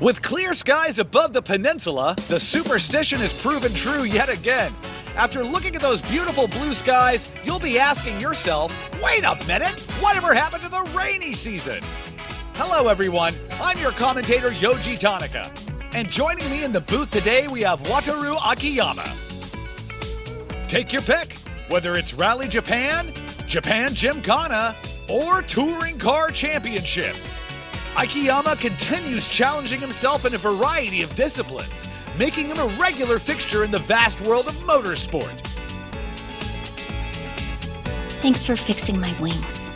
With clear skies above the peninsula, the superstition is proven true yet again. After looking at those beautiful blue skies, you'll be asking yourself, wait a minute, whatever happened to the rainy season? Hello everyone, I'm your commentator Yoji Tanaka. And joining me in the booth today, we have Wataru Akiyama. Take your pick, whether it's Rally Japan, Japan Gymkhana, or Touring Car Championships. Akiyama continues challenging himself in a variety of disciplines, making him a regular fixture in the vast world of motorsport. Thanks for fixing my wings.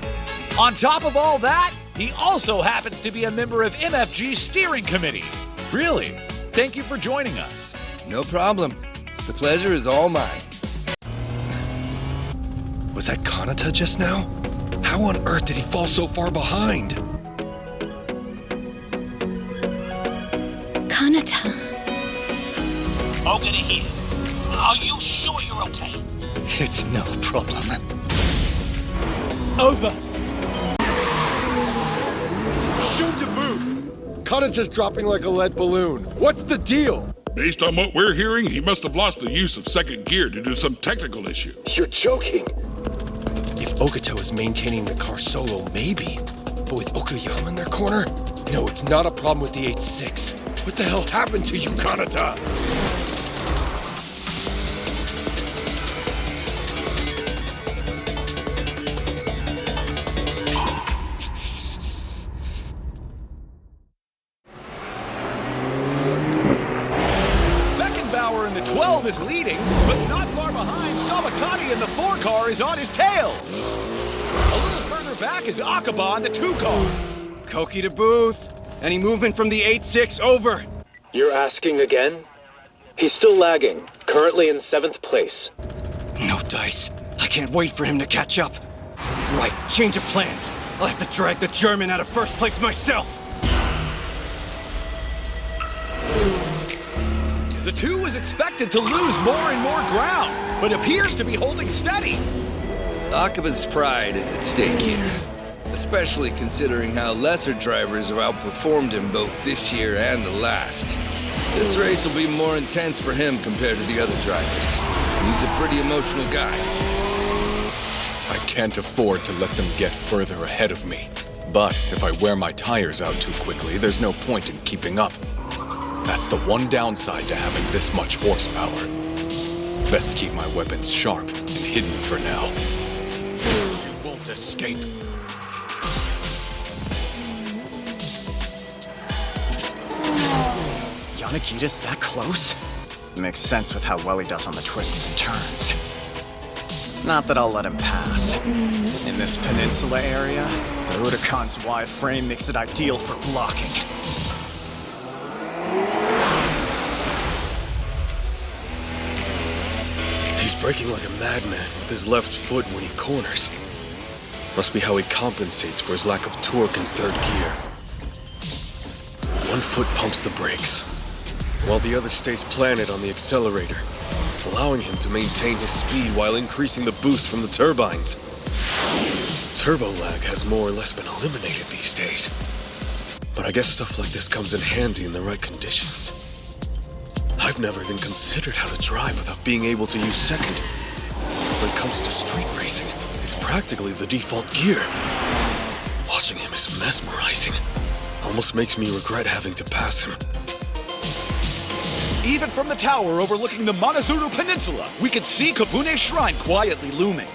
On top of all that, he also happens to be a member of MFG's steering committee. Really, thank you for joining us. No problem. The pleasure is all mine. Was that Kanata just now? How on earth did he fall so far behind? Kanata. Ogata here. Are you sure you're okay? It's no problem. Over. Shoot the booth! Kanata's dropping like a lead balloon. What's the deal? Based on what we're hearing, he must have lost the use of second gear due to some technical issue. You're joking. If Ogata was maintaining the car solo, maybe. But with Okuyama in their corner? No, it's not a problem with the 8.6. What the hell happened to you, Kanata? Beckenbauer in the 12 is leading, but not far behind, Sabatani in the 4 car is on his tail. A little further back is Akaba in the 2 car. Koki to booth. Any movement from the 8-6, over. You're asking again? He's still lagging, currently in 7th place. No dice. I can't wait for him to catch up. Right, change of plans. I'll have to drag the German out of first place myself. The 2 is expected to lose more and more ground, but appears to be holding steady. Akaba's pride is at stake here. Especially considering how lesser drivers have outperformed him both this year and the last. This race will be more intense for him compared to the other drivers. He's a pretty emotional guy. I can't afford to let them get further ahead of me. But if I wear my tires out too quickly, there's no point in keeping up. That's the one downside to having this much horsepower. Best keep my weapons sharp and hidden for now. You won't escape. Yanagita's that close? Makes sense with how well he does on the twists and turns. Not that I'll let him pass. In this peninsula area, the Udacon's wide frame makes it ideal for blocking. He's braking like a madman with his left foot when he corners. Must be how he compensates for his lack of torque in 3rd gear. One foot pumps the brakes, while the other stays planted on the accelerator, allowing him to maintain his speed while increasing the boost from the turbines. Turbo lag has more or less been eliminated these days, but I guess stuff like this comes in handy in the right conditions. I've never even considered how to drive without being able to use second. When it comes to street racing, it's practically the default gear. Watching him is mesmerizing. Almost makes me regret having to pass him. Even from the tower overlooking the Manazuru Peninsula, we could see Kobune's shrine quietly looming.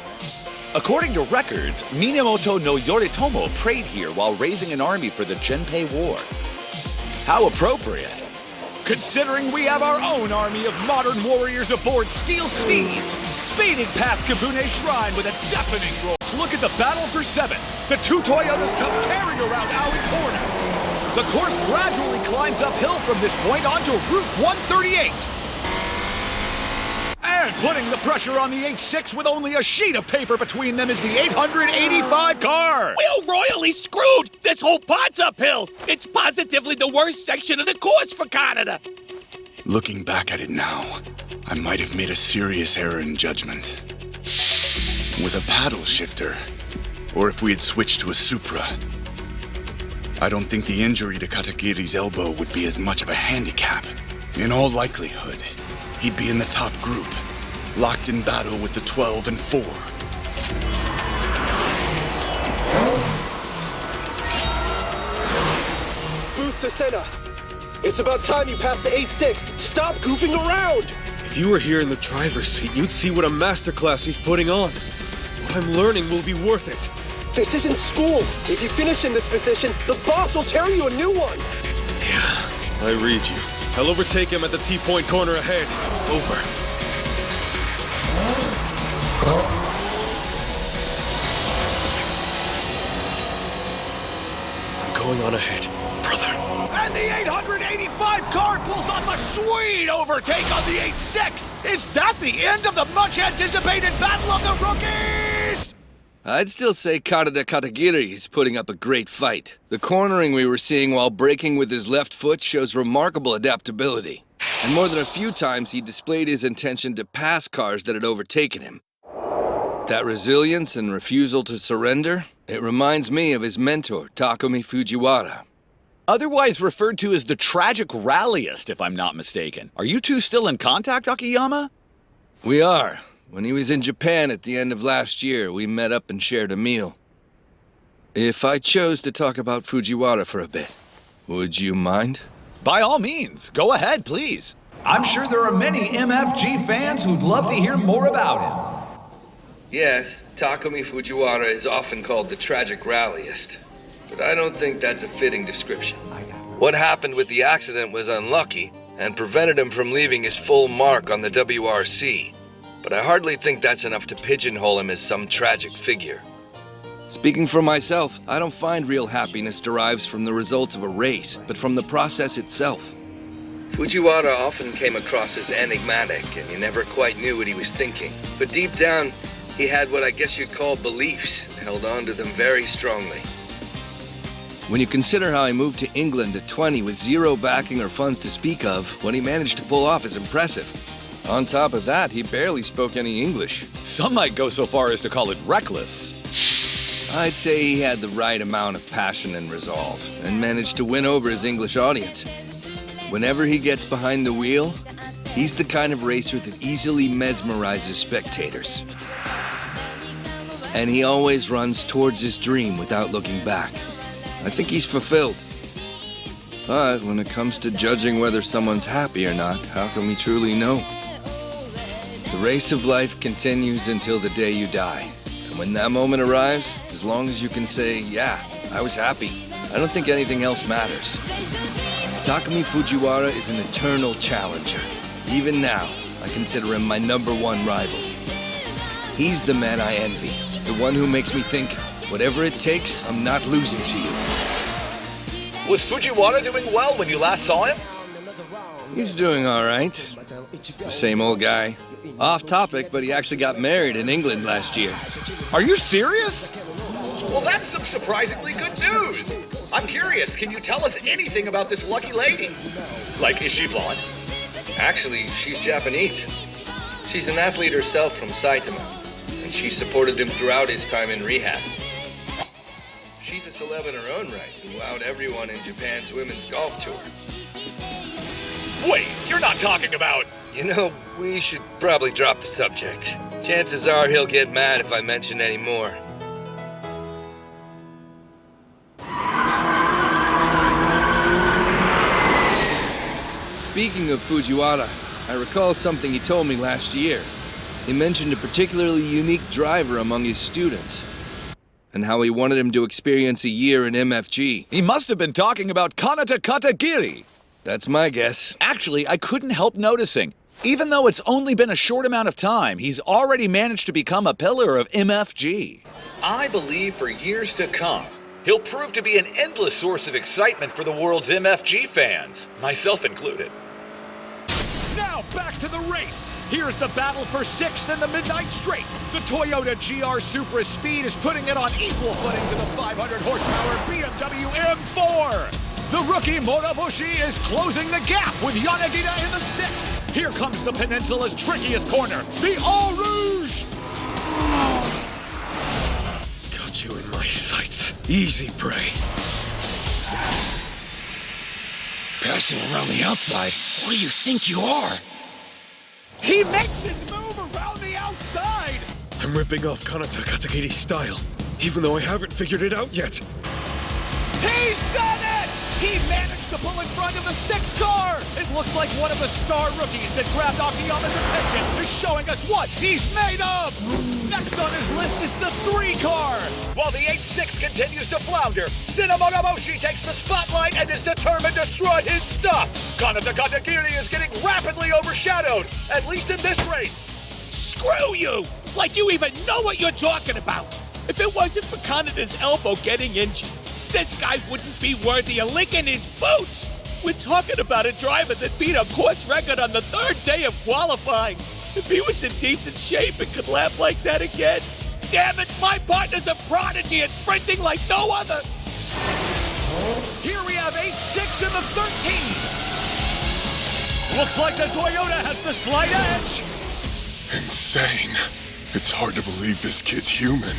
According to records, Minamoto no Yoritomo prayed here while raising an army for the Genpei War. How appropriate, considering we have our own army of modern warriors aboard steel steeds, speeding past Kobune's shrine with a deafening roar. Let's look at the battle for 7th. The 2 Toyotas come tearing around Aoi Corner. The course gradually climbs uphill from this point onto Route 138. And putting the pressure on the 8.6 with only a sheet of paper between them is the 885 car. We're royally screwed! This whole part's uphill! It's positively the worst section of the course for Canada! Looking back at it now, I might have made a serious error in judgment. With a paddle shifter, or if we had switched to a Supra, I don't think the injury to Katagiri's elbow would be as much of a handicap. In all likelihood, he'd be in the top group, locked in battle with the 12 and 4. Booth to Senna. It's about time you passed the 8-6. Stop goofing around! If you were here in the driver's seat, you'd see what a masterclass he's putting on. What I'm learning will be worth it. This isn't school. If you finish in this position, the boss will tear you a new one. Yeah, I read you. I'll overtake him at the T-point corner ahead. Over. I'm going on ahead, brother. And the 885 car pulls off a sweet overtake on the 86. Is that the end of the much-anticipated Battle of the Rookies? I'd still say Kaneda Katagiri is putting up a great fight. The cornering we were seeing while braking with his left foot shows remarkable adaptability. And more than a few times he displayed his intention to pass cars that had overtaken him. That resilience and refusal to surrender, it reminds me of his mentor, Takumi Fujiwara. Otherwise referred to as the tragic rallyist, if I'm not mistaken. Are you two still in contact, Akiyama? We are. When he was in Japan at the end of last year, we met up and shared a meal. If I chose to talk about Fujiwara for a bit, would you mind? By all means, go ahead, please. I'm sure there are many MFG fans who'd love to hear more about him. Yes, Takumi Fujiwara is often called the tragic rallyist, but I don't think that's a fitting description. What happened with the accident was unlucky and prevented him from leaving his full mark on the WRC. But I hardly think that's enough to pigeonhole him as some tragic figure. Speaking for myself, I don't find real happiness derives from the results of a race, but from the process itself. Fujiwara often came across as enigmatic, and you never quite knew what he was thinking. But deep down, he had what I guess you'd call beliefs, and held on to them very strongly. When you consider how he moved to England at 20 with zero backing or funds to speak of, what he managed to pull off is impressive. On top of that, he barely spoke any English. Some might go so far as to call it reckless. I'd say he had the right amount of passion and resolve, and managed to win over his English audience. Whenever he gets behind the wheel, he's the kind of racer that easily mesmerizes spectators. And he always runs towards his dream without looking back. I think he's fulfilled. But when it comes to judging whether someone's happy or not, how can we truly know? The race of life continues until the day you die. And when that moment arrives, as long as you can say, yeah, I was happy, I don't think anything else matters. Takumi Fujiwara is an eternal challenger. Even now, I consider him my #1 rival. He's the man I envy, the one who makes me think, whatever it takes, I'm not losing to you. Was Fujiwara doing well when you last saw him? He's doing all right. The same old guy. Off topic, but he actually got married in England last year. Are you serious? Well, that's some surprisingly good news. I'm curious, can you tell us anything about this lucky lady? Like, is she blonde? Actually, she's Japanese. She's an athlete herself from Saitama, and she supported him throughout his time in rehab. She's a celeb in her own right, who wowed everyone in Japan's women's golf tour. Wait, you're not talking about... You know, we should probably drop the subject. Chances are he'll get mad if I mention any more. Speaking of Fujiwara, I recall something he told me last year. He mentioned a particularly unique driver among his students, and how he wanted him to experience a year in MFG. He must have been talking about Kaneda Katagiri. That's my guess. Actually, I couldn't help noticing. Even though it's only been a short amount of time, he's already managed to become a pillar of MFG. I believe for years to come, he'll prove to be an endless source of excitement for the world's MFG fans, myself included. Now back to the race. Here's the battle for 6th in the Midnight Straight. The Toyota GR Supra Speed is putting it on equal footing to the 500 horsepower BMW M4. The rookie Moroboshi is closing the gap with Yanagita in the 6th. Here comes the peninsula's trickiest corner, the All Rouge. Got you in my sights. Easy prey. Passing around the outside? What do you think you are? He makes his move around the outside! I'm ripping off Kanata Katagiri's style, even though I haven't figured it out yet. He's done it! He managed to pull in front of the 6 car! It looks like one of the star rookies that grabbed Akiyama's attention is showing us what he's made of! Next on his list is the 3 car! While the 8-6 continues to flounder, Cinnamon Moshi takes the spotlight and is determined to strut his stuff! Kanata Katagiri is getting rapidly overshadowed, at least in this race! Screw you! Like you even know what you're talking about! If it wasn't for Kanata's elbow getting injured, this guy wouldn't be worthy of licking his boots! We're talking about a driver that beat a course record on the 3rd day of qualifying. If he was in decent shape and could laugh like that again, damn it, my partner's a prodigy at sprinting like no other! Here we have 8-6 in the 13. Looks like the Toyota has the slight edge. Insane. It's hard to believe this kid's human.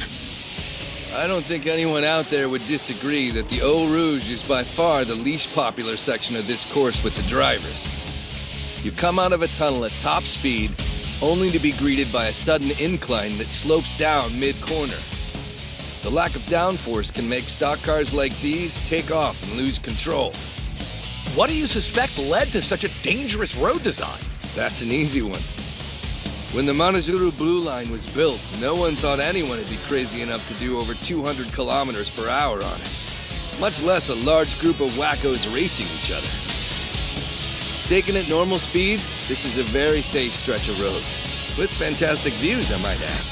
I don't think anyone out there would disagree that the Eau Rouge is by far the least popular section of this course with the drivers. You come out of a tunnel at top speed, only to be greeted by a sudden incline that slopes down mid-corner. The lack of downforce can make stock cars like these take off and lose control. What do you suspect led to such a dangerous road design? That's an easy one. When the Manazuru Blue Line was built, no one thought anyone would be crazy enough to do over 200 kilometers per hour on it, much less a large group of wackos racing each other. Taken at normal speeds, this is a very safe stretch of road, with fantastic views, I might add.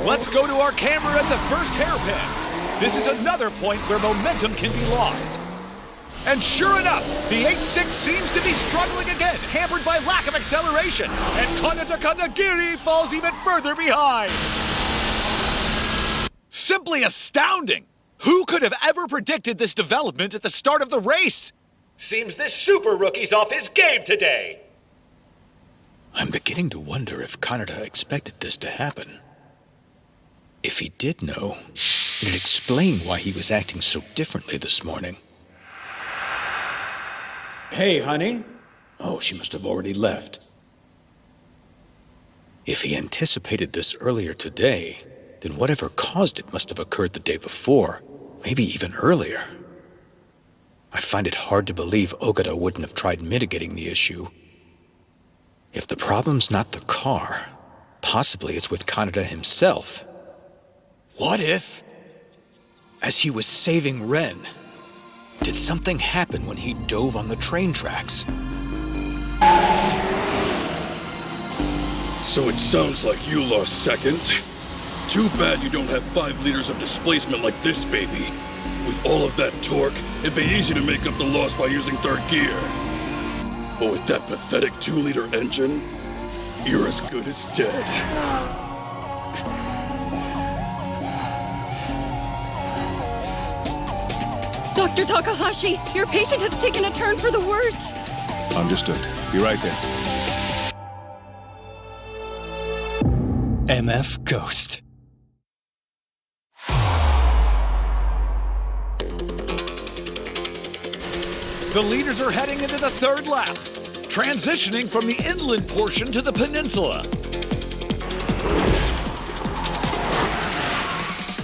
Let's go to our camera at the first hairpin. This is another point where momentum can be lost. And sure enough, the 8-6 seems to be struggling again, hampered by lack of acceleration, and Kanata Katagiri falls even further behind. Simply astounding! Who could have ever predicted this development at the start of the race? Seems this super rookie's off his game today. I'm beginning to wonder if Kanata expected this to happen. If he did know, it'd explain why he was acting so differently this morning. Hey, honey. Oh, she must have already left. If he anticipated this earlier today, then whatever caused it must have occurred the day before, maybe even earlier. I find it hard to believe Ogata wouldn't have tried mitigating the issue. If the problem's not the car, possibly it's with Kanata himself. What if, as he was saving Ren, did something happen when he dove on the train tracks? So it sounds like you lost second. Too bad you don't have 5 liters of displacement like this baby. With all of that torque, it'd be easy to make up the loss by using 3rd gear. But with that pathetic 2-liter engine, you're as good as dead. Dr. Takahashi, your patient has taken a turn for the worse. Understood. Be right there. MF Ghost. The leaders are heading into the 3rd lap, transitioning from the inland portion to the peninsula.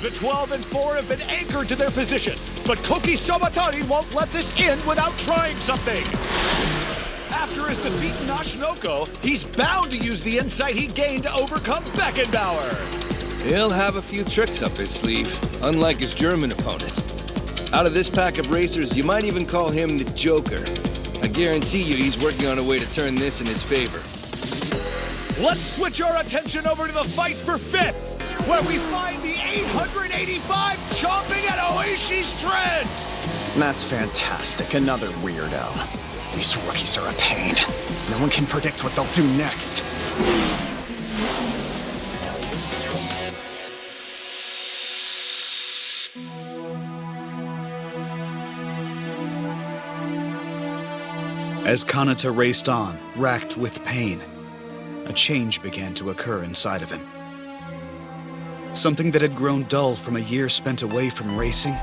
The 12 and 4 have been anchored to their positions, but Koki Somatari won't let this end without trying something. After his defeat in Ashinoko, he's bound to use the insight he gained to overcome Beckenbauer. He'll have a few tricks up his sleeve, unlike his German opponent. Out of this pack of racers, you might even call him the Joker. I guarantee you he's working on a way to turn this in his favor. Let's switch our attention over to the fight for 5th, where we find the 885 chomping at Oishi's treads! That's fantastic. Another weirdo. These rookies are a pain. No one can predict what they'll do next. As Kanata raced on, racked with pain, a change began to occur inside of him. Something that had grown dull from a year spent away from racing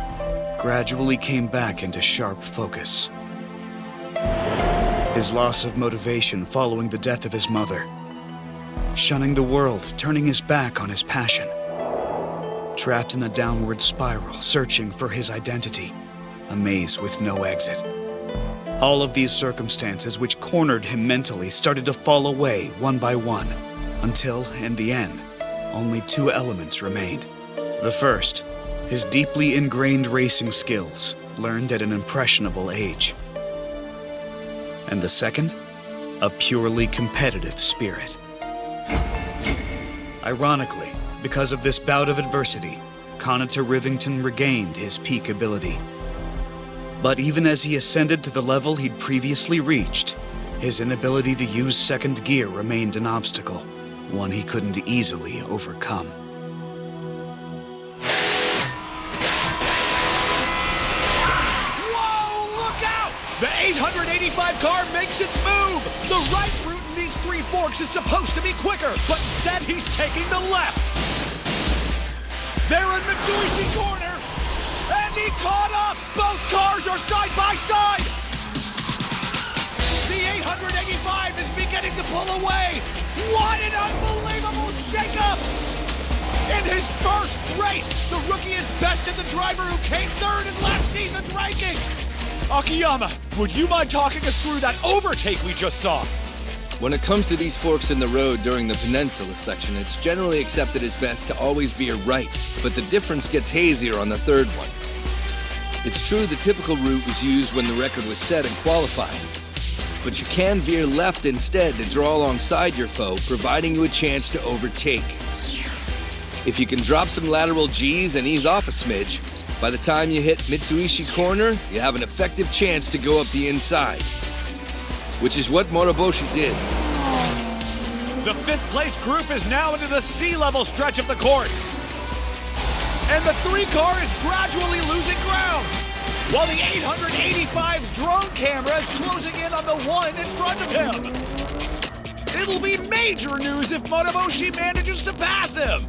gradually came back into sharp focus. His loss of motivation following the death of his mother. Shunning the world, turning his back on his passion. Trapped in a downward spiral, searching for his identity. A maze with no exit. All of these circumstances which cornered him mentally started to fall away one by one, until, in the end, only two elements remained. The first, his deeply ingrained racing skills, learned at an impressionable age. And the second, a purely competitive spirit. Ironically, because of this bout of adversity, Conata Rivington regained his peak ability. But even as he ascended to the level he'd previously reached, his inability to use second gear remained an obstacle, one he couldn't easily overcome. Whoa, look out! The 885 car makes its move! The right route in these three forks is supposed to be quicker, but instead he's taking the left! They're in Mitsubishi corner! And he caught up! Both cars are side by side! The 885 is beginning to pull away! What an unbelievable shakeup! In his first race, the rookie is bested the driver who came third in last season's rankings! Akiyama, would you mind talking us through that overtake we just saw? When it comes to these forks in the road during the peninsula section, it's generally accepted as best to always veer right, but the difference gets hazier on the third one. It's true the typical route was used when the record was set and qualifying, but you can veer left instead to draw alongside your foe, providing you a chance to overtake. If you can drop some lateral G's and ease off a smidge, by the time you hit Mitsubishi corner, you have an effective chance to go up the inside, which is what Moroboshi did. The fifth place group is now into the sea-level stretch of the course. And the three car is gradually losing ground, while the 885's drone camera is closing in on the one in front of him. It'll be major news if Moroboshi manages to pass him.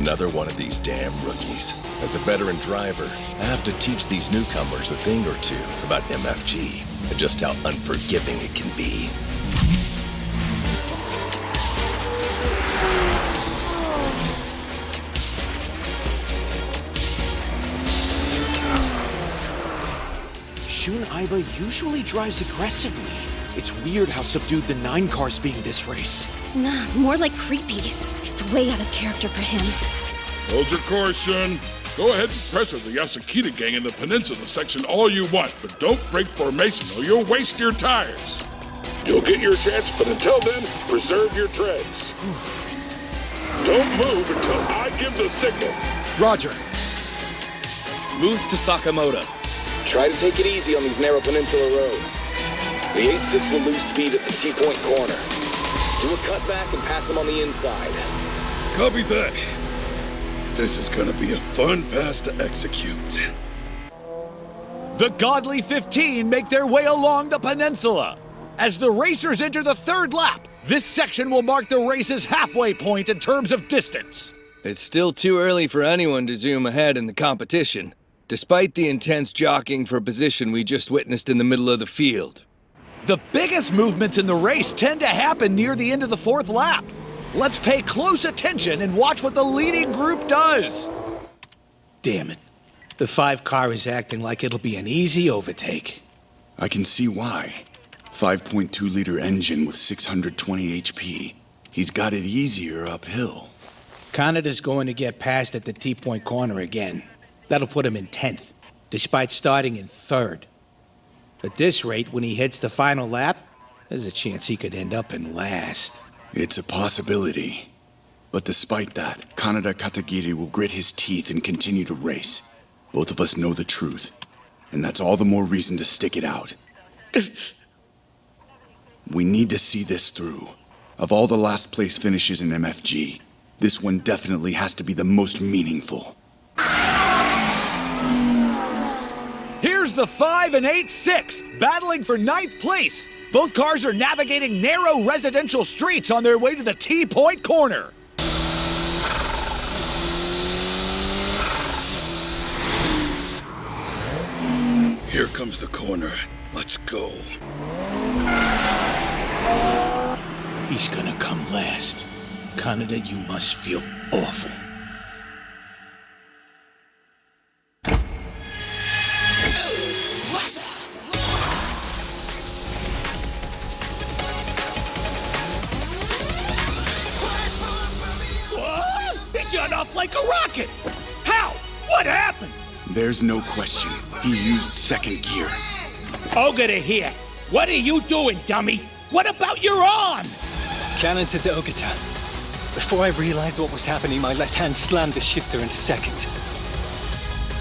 Another one of these damn rookies. As a veteran driver, I have to teach these newcomers a thing or two about MFG and just how unforgiving it can be. Shun Aiba usually drives aggressively. It's weird how subdued the 9 car's being this race. Nah, more like creepy. It's way out of character for him. Hold your course, Shun. Go ahead and press the Yasukita gang in the peninsula section all you want, but don't break formation or you'll waste your tires. You'll get your chance, but until then, preserve your treads. Don't move until I give the signal. Roger. Move to Sakamoto. Try to take it easy on these narrow peninsula roads. The 86 will lose speed at the T-point corner. Do a cutback and pass him on the inside. Copy that. This is gonna be a fun pass to execute. The Godly 15 make their way along the peninsula. As the racers enter the third lap, this section will mark the race's halfway point in terms of distance. It's still too early for anyone to zoom ahead in the competition, despite the intense jockeying for position we just witnessed in the middle of the field. The biggest movements in the race tend to happen near the end of the fourth lap. Let's pay close attention and watch what the leading group does. Damn it. The 5 car is acting like it'll be an easy overtake. I can see why. 5.2-liter engine with 620 HP. He's got it easier uphill. Kanada's going to get passed at the T-point corner again. That'll put him in 10th, despite starting in 3rd. At this rate, when he hits the final lap, there's a chance he could end up in last. It's a possibility. But despite that, Kanada Katagiri will grit his teeth and continue to race. Both of us know the truth, and that's all the more reason to stick it out. We need to see this through. Of all the last place finishes in MFG, this one definitely has to be the most meaningful. Here's the 5 and 8-6, battling for 9th place. Both cars are navigating narrow residential streets on their way to the T-point corner. Here comes the corner. Let's go. He's gonna come last. Kaneda, you must feel awful. He shot off like a rocket! How? What happened? There's no question. He used second gear. Ogata here. What are you doing, dummy? What about your arm? Kanata to Ogata. Before I realized what was happening, my left hand slammed the shifter into second.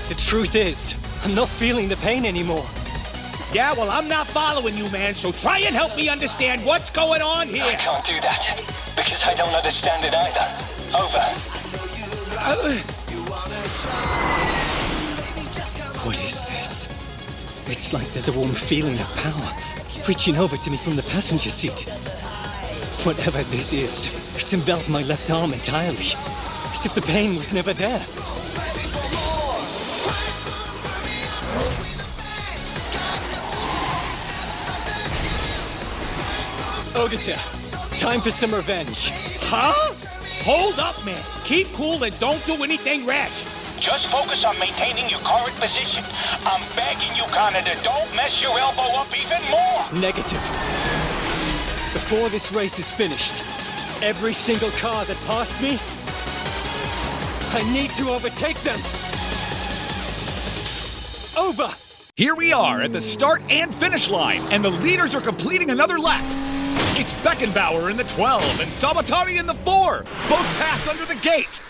The truth is, I'm not feeling the pain anymore. Yeah, well, I'm not following you, man, so try and help me understand what's going on here. I can't do that, because I don't understand it either. Over. What is this? It's like there's a warm feeling of power reaching over to me from the passenger seat. Whatever this is, it's enveloped my left arm entirely, as if the pain was never there. Ogata, time for some revenge. Huh? Hold up, man. Keep cool and don't do anything rash. Just focus on maintaining your current position. I'm begging you, Kaneda, don't mess your elbow up even more. Negative. Before this race is finished, every single car that passed me, I need to overtake them. Over. Here we are at the start and finish line, and the leaders are completing another lap. It's Beckenbauer in the 12 and Sabatari in the 4. Both passed under the gate.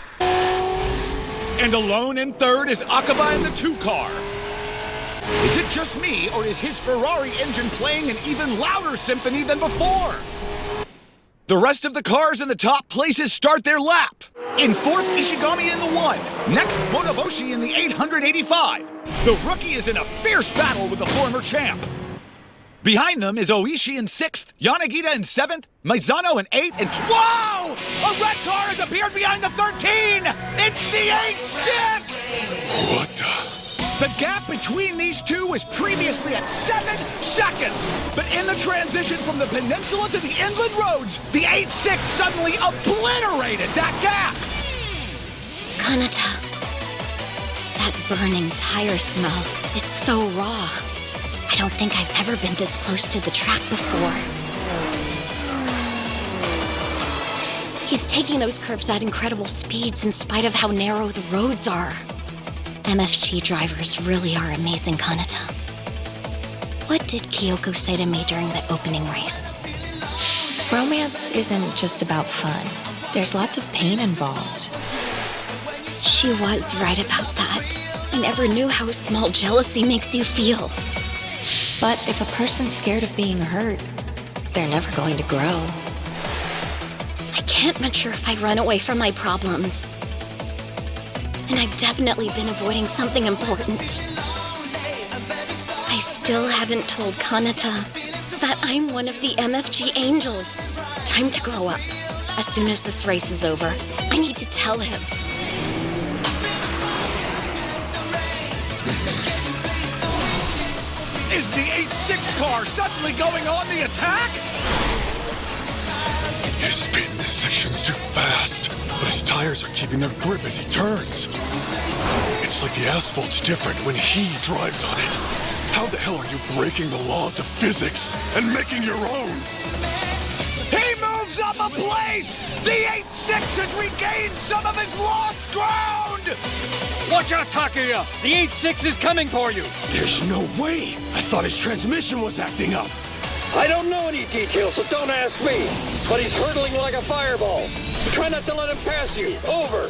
And alone in third is Akaba in the 2 car. Is it just me, or is his Ferrari engine playing an even louder symphony than before? The rest of the cars in the top places start their lap. In fourth, Ishigami in the 1. Next, Motoboshi in the 885. The rookie is in a fierce battle with the former champ. Behind them is Oishi in 6th, Yanagita in 7th, Maizano in 8th, and whoa! A red car has appeared behind the 13! It's the 8-6! What the? The gap between these two was previously at 7 seconds, but in the transition from the peninsula to the inland roads, the 8-6 suddenly obliterated that gap! Kanata. That burning tire smell, it's so raw. I don't think I've ever been this close to the track before. He's taking those curves at incredible speeds in spite of how narrow the roads are. MFG drivers really are amazing, Kanata. What did Kyoko say to me during the opening race? Romance isn't just about fun. There's lots of pain involved. She was right about that. I never knew how small jealousy makes you feel. But if a person's scared of being hurt, they're never going to grow. I can't mature if I run away from my problems. And I've definitely been avoiding something important. I still haven't told Kanata that I'm one of the MFG Angels. Time to grow up. As soon as this race is over, I need to tell him. Is the 8-6 car suddenly going on the attack? His speed in this section's too fast, but his tires are keeping their grip as he turns. It's like the asphalt's different when he drives on it. How the hell are you breaking the laws of physics and making your own? He moves up a place! The 8-6 has regained some of his lost ground! Watch out, Takuya! The 8-6 is coming for you! There's no way! I thought his transmission was acting up! I don't know any details, so don't ask me. But he's hurtling like a fireball. Try not to let him pass you. Over.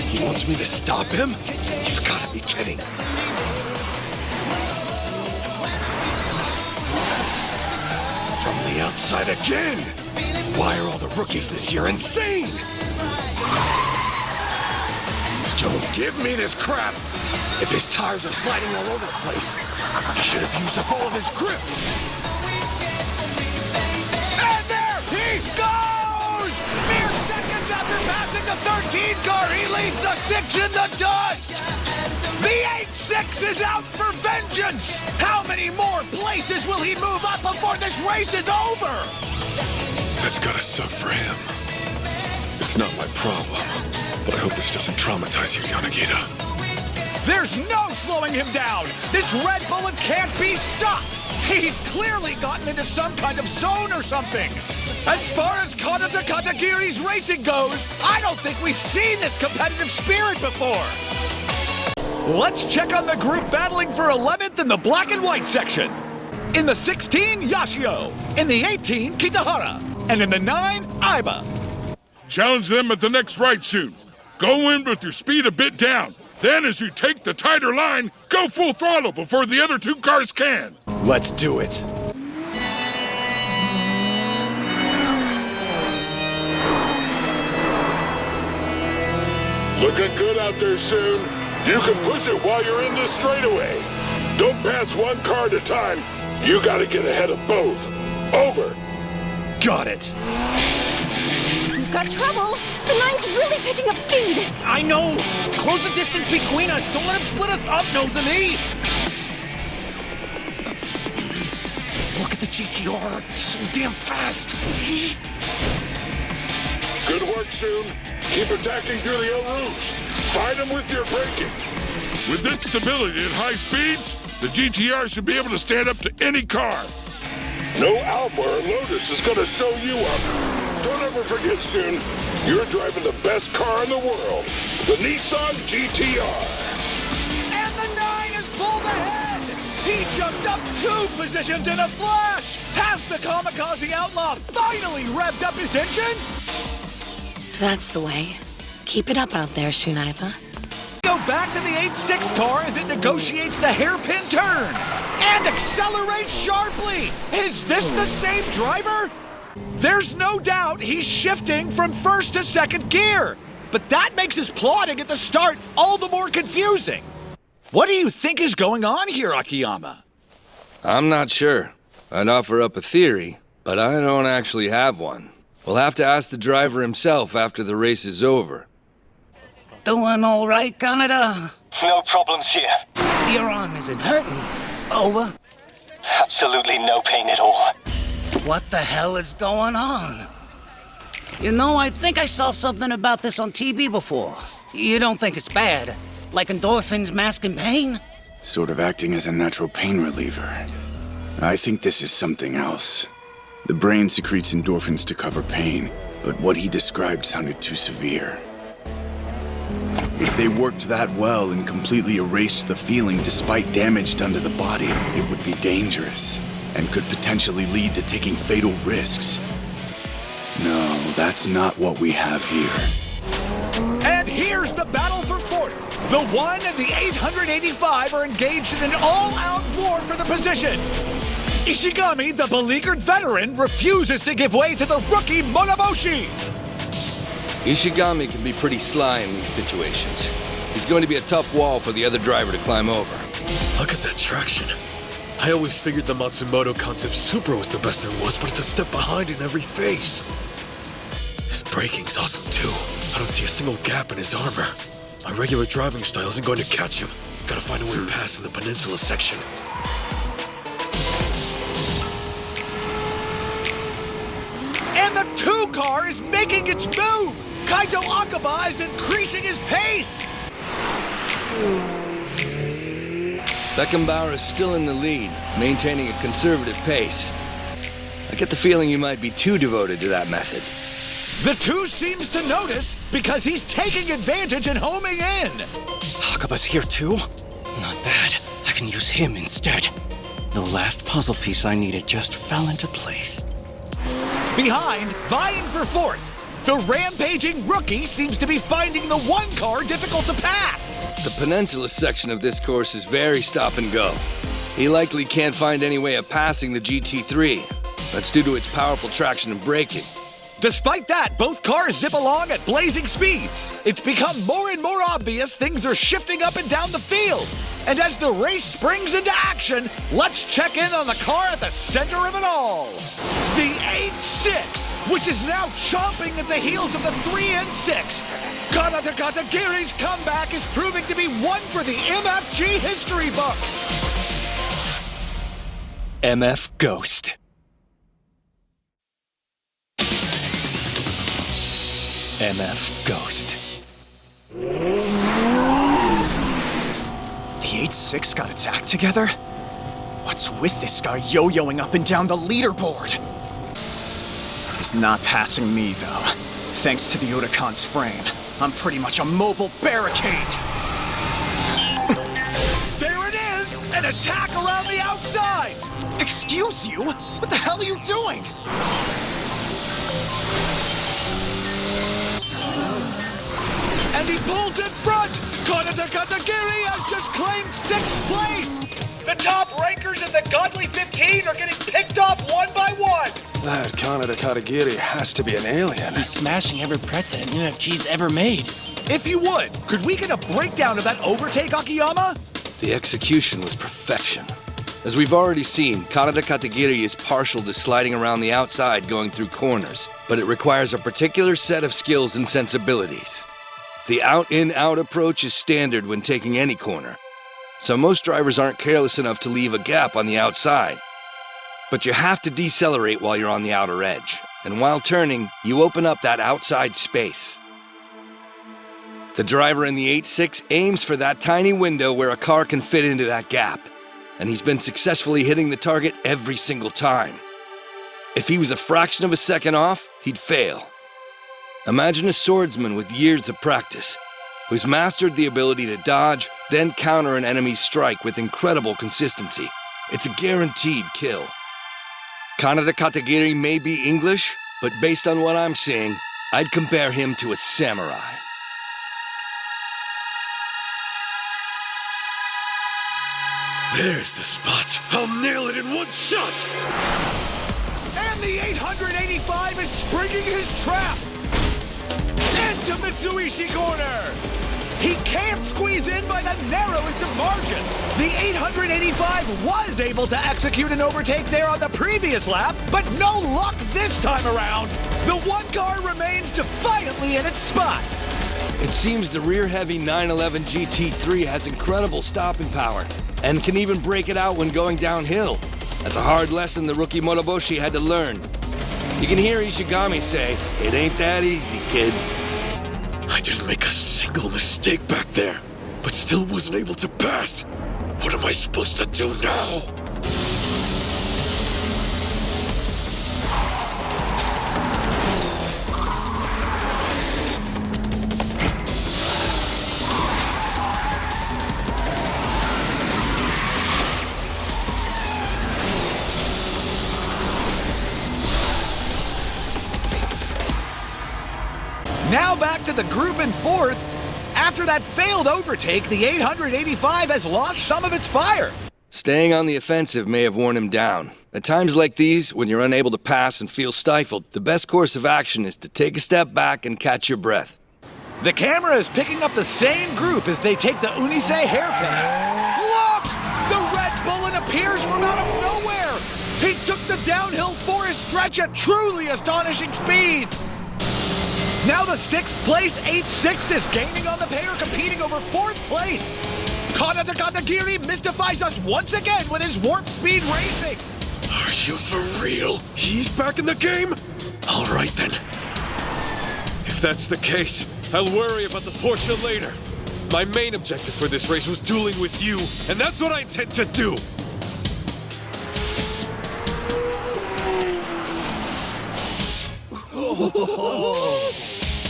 He wants me to stop him? You've got to be kidding. From the outside again! Why are all the rookies this year insane? Don't give me this crap! If his tires are sliding all over the place, he should have used up all of his grip! And there he goes! Mere seconds after passing the 13 car, he leaves the 6 in the dust! The 8-6 is out for vengeance! How many more places will he move up before this race is over? That's gotta suck for him. It's not my problem, but I hope this doesn't traumatize you, Yanagita. There's no slowing him down! This red bullet can't be stopped! He's clearly gotten into some kind of zone or something! As far as Kanata Katagiri's racing goes, I don't think we've seen this competitive spirit before! Let's check on the group battling for 11th in the black and white section. In the 16, Yashio. In the 18, Kitahara. And in the 9, Aiba. Challenge them at the next right shoot. Go in with your speed a bit down. Then as you take the tighter line, go full throttle before the other two cars can. Let's do it. Looking good out there soon. You can push it while you're in this straightaway. Don't pass one car at a time. You gotta get ahead of both. Over. Got it. We've got trouble. The 9's really picking up speed. I know. Close the distance between us. Don't let him split us up, Nose and E. Look at the GTR. So damn fast. Good work, Soon. Keep attacking through the Eau Rouge. Fight them with your braking. With its stability at high speeds, the GTR should be able to stand up to any car. No Alpha or Lotus is going to show you up. Don't ever forget, Soon, you're driving the best car in the world, the Nissan GTR. And the 9 is pulled ahead! He jumped up 2 positions in a flash! Has the Kamikaze Outlaw finally revved up his engine? That's the way. Keep it up out there, Shunaiba. Go back to the 8-6 car as it negotiates the hairpin turn and accelerates sharply. Is this the same driver? There's no doubt he's shifting from first to second gear, but that makes his plotting at the start all the more confusing. What do you think is going on here, Akiyama? I'm not sure. I'd offer up a theory, but I don't actually have one. We'll have to ask the driver himself after the race is over. Doing all right, Kanata? No problems here. Your arm isn't hurting. Over. Absolutely no pain at all. What the hell is going on? You know, I think I saw something about this on TV before. You don't think it's bad? Like endorphins masking pain? Sort of acting as a natural pain reliever. I think this is something else. The brain secretes endorphins to cover pain, but what he described sounded too severe. If they worked that well and completely erased the feeling despite damage done to the body, it would be dangerous and could potentially lead to taking fatal risks. No, that's not what we have here. And here's the battle for 4th. The 1 and the 885 are engaged in an all-out war for the position. Ishigami, the beleaguered veteran, refuses to give way to the rookie Monoboshi. Ishigami can be pretty sly in these situations. He's going to be a tough wall for the other driver to climb over. Look at that traction. I always figured the Matsumoto Concept Supra was the best there was, but it's a step behind in every phase. His braking's awesome too. I don't see a single gap in his armor. My regular driving style isn't going to catch him. Gotta find a way to pass in the peninsula section. And the 2 car is making its move! Kaito Akaba is increasing his pace! Beckenbauer is still in the lead, maintaining a conservative pace. I get the feeling you might be too devoted to that method. The 2 seems to notice because he's taking advantage and homing in. Akaba's here too? Not bad. I can use him instead. The last puzzle piece I needed just fell into place. Behind, vying for 4th, the rampaging rookie seems to be finding the 1 car difficult to pass. The peninsula section of this course is very stop and go. He likely can't find any way of passing the GT3. That's due to its powerful traction and braking. Despite that, both cars zip along at blazing speeds. It's become more and more obvious things are shifting up and down the field. And as the race springs into action, let's check in on the car at the center of it all. The 8-6, which is now chomping at the heels of the 3 and 6. Kanata Katagiri's comeback is proving to be one for the MFG history books. MF Ghost. MF Ghost. The 8-6 got its act together? What's with this guy yo-yoing up and down the leaderboard? He's not passing me, though. Thanks to the Udacon's frame, I'm pretty much a mobile barricade. There it is! An attack around the outside! Excuse you? What the hell are you doing? And he pulls in front! Kanata Katagiri has just claimed 6th place! The top rankers in the Godly 15 are getting picked off one by one! That Kanata Katagiri has to be an alien. He's smashing every precedent MFG's ever made. If you would, could we get a breakdown of that overtake, Akiyama? The execution was perfection. As we've already seen, Kanata Katagiri is partial to sliding around the outside going through corners, but it requires a particular set of skills and sensibilities. The out-in-out approach is standard when taking any corner, so most drivers aren't careless enough to leave a gap on the outside. But you have to decelerate while you're on the outer edge, and while turning, you open up that outside space. The driver in the 8-6 aims for that tiny window where a car can fit into that gap, and he's been successfully hitting the target every single time. If he was a fraction of a second off, he'd fail. Imagine a swordsman with years of practice, who's mastered the ability to dodge, then counter an enemy's strike with incredible consistency. It's a guaranteed kill. Kanata Katagiri may be English, but based on what I'm seeing, I'd compare him to a samurai. There's the spot. I'll nail it in one shot. And the 885 is springing his trap. Into Mitsuishi corner. He can't squeeze in by the narrowest of margins. The 885 was able to execute an overtake there on the previous lap, but no luck this time around. The one car remains defiantly in its spot. It seems the rear-heavy 911 GT3 has incredible stopping power and can even break it out when going downhill. That's a hard lesson the rookie Moroboshi had to learn. You can hear Ishigami say, "It ain't that easy, kid." I didn't make a single mistake back there, but still wasn't able to pass. What am I supposed to do now? Now back to the group in 4th. After that failed overtake, the 885 has lost some of its fire. Staying on the offensive may have worn him down. At times like these, when you're unable to pass and feel stifled, the best course of action is to take a step back and catch your breath. The camera is picking up the same group as they take the Unise hairpin. Look! The Red Bullet appears from out of nowhere! He took the downhill forest stretch at truly astonishing speeds! Now the 6th place 8-6 is gaining on the pair, competing over 4th place. Kanata Katagiri mystifies us once again with his warp speed racing. Are you for real? He's back in the game? All right then. If that's the case, I'll worry about the Porsche later. My main objective for this race was dueling with you, and that's what I intend to do.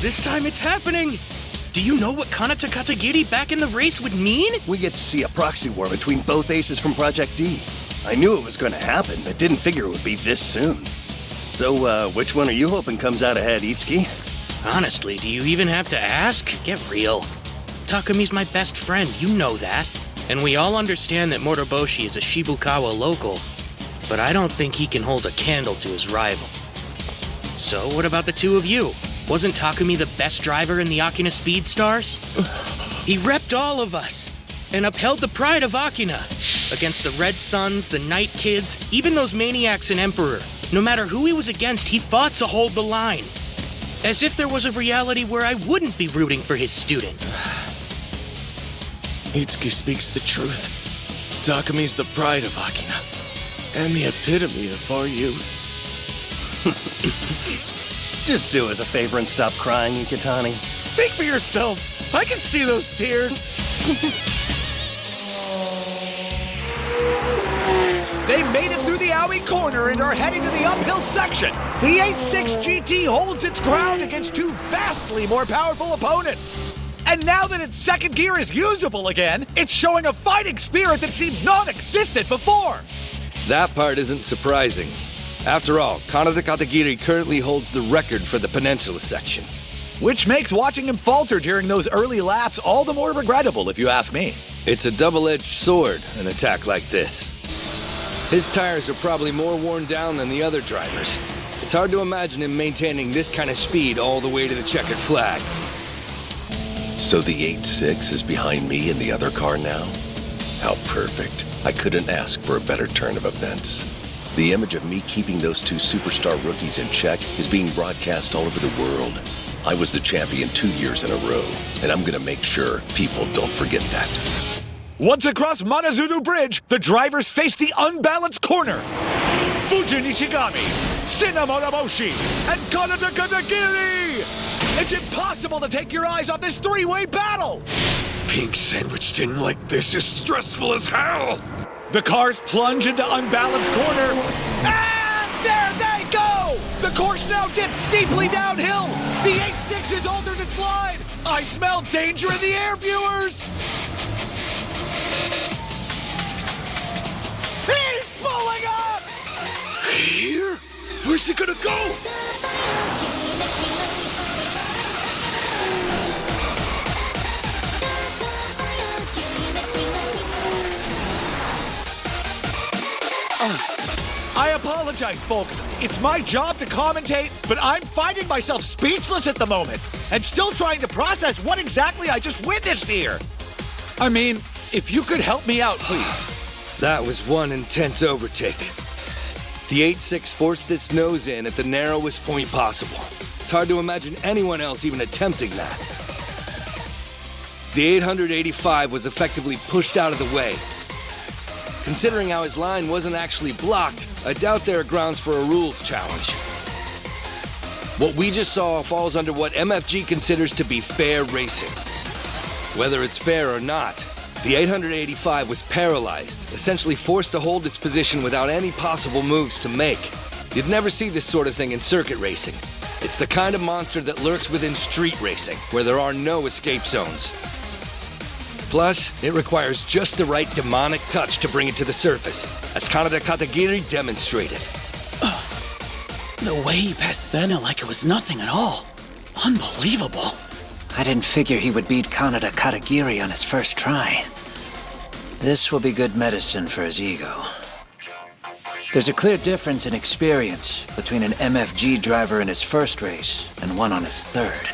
This time it's happening! Do you know what Kanata Katagiri back in the race would mean? We get to see a proxy war between both aces from Project D. I knew it was going to happen, but didn't figure it would be this soon. So, which one are you hoping comes out ahead, Itsuki? Honestly, do you even have to ask? Get real. Takumi's my best friend, you know that. And we all understand that Moroboshi is a Shibukawa local, but I don't think he can hold a candle to his rival. So, what about the two of you? Wasn't Takumi the best driver in the Akina Speed Stars? He repped all of us and upheld the pride of Akina against the Red Suns, the Night Kids, even those maniacs in Emperor. No matter who he was against, he fought to hold the line. As if there was a reality where I wouldn't be rooting for his student. Itsuki speaks the truth. Takumi's the pride of Akina, and the epitome of our youth. Just do us a favor and stop crying, Ikitani. Speak for yourself. I can see those tears. They made it through the Owie corner and are heading to the uphill section. The 8.6 GT holds its ground against two vastly more powerful opponents. And now that its second gear is usable again, it's showing a fighting spirit that seemed non-existent before. That part isn't surprising. After all, Kanata Katagiri currently holds the record for the Peninsula section. Which makes watching him falter during those early laps all the more regrettable, if you ask me. It's a double-edged sword, an attack like this. His tires are probably more worn down than the other drivers. It's hard to imagine him maintaining this kind of speed all the way to the checkered flag. So the 8.6 is behind me in the other car now? How perfect. I couldn't ask for a better turn of events. The image of me keeping those two superstar rookies in check is being broadcast all over the world. I was the champion 2 years in a row, and I'm gonna make sure people don't forget that. Once across Manazuru Bridge, the drivers face the unbalanced corner. Fuji Nishigami, Sina Moroboshi, and Kanata Katagiri! It's impossible to take your eyes off this three-way battle! Being sandwiched in like this is stressful as hell! The cars plunge into unbalanced corner, and there they go! The course now dips steeply downhill! The 8.6 has altered its line! I smell danger in the air, viewers! He's pulling up! Here? Where's he gonna go? I apologize, folks. It's my job to commentate, but I'm finding myself speechless at the moment and still trying to process what exactly I just witnessed here. I mean, if you could help me out, please. That was one intense overtake. The 8.6 forced its nose in at the narrowest point possible. It's hard to imagine anyone else even attempting that. The 885 was effectively pushed out of the way. Considering how his line wasn't actually blocked, I doubt there are grounds for a rules challenge. What we just saw falls under what MFG considers to be fair racing. Whether it's fair or not, the 885 was paralyzed, essentially forced to hold its position without any possible moves to make. You'd never see this sort of thing in circuit racing. It's the kind of monster that lurks within street racing, where there are no escape zones. Plus, it requires just the right demonic touch to bring it to the surface, as Kanata Katagiri demonstrated. The way he passed Senna like it was nothing at all. Unbelievable. I didn't figure he would beat Kanata Katagiri on his first try. This will be good medicine for his ego. There's a clear difference in experience between an MFG driver in his first race and one on his third.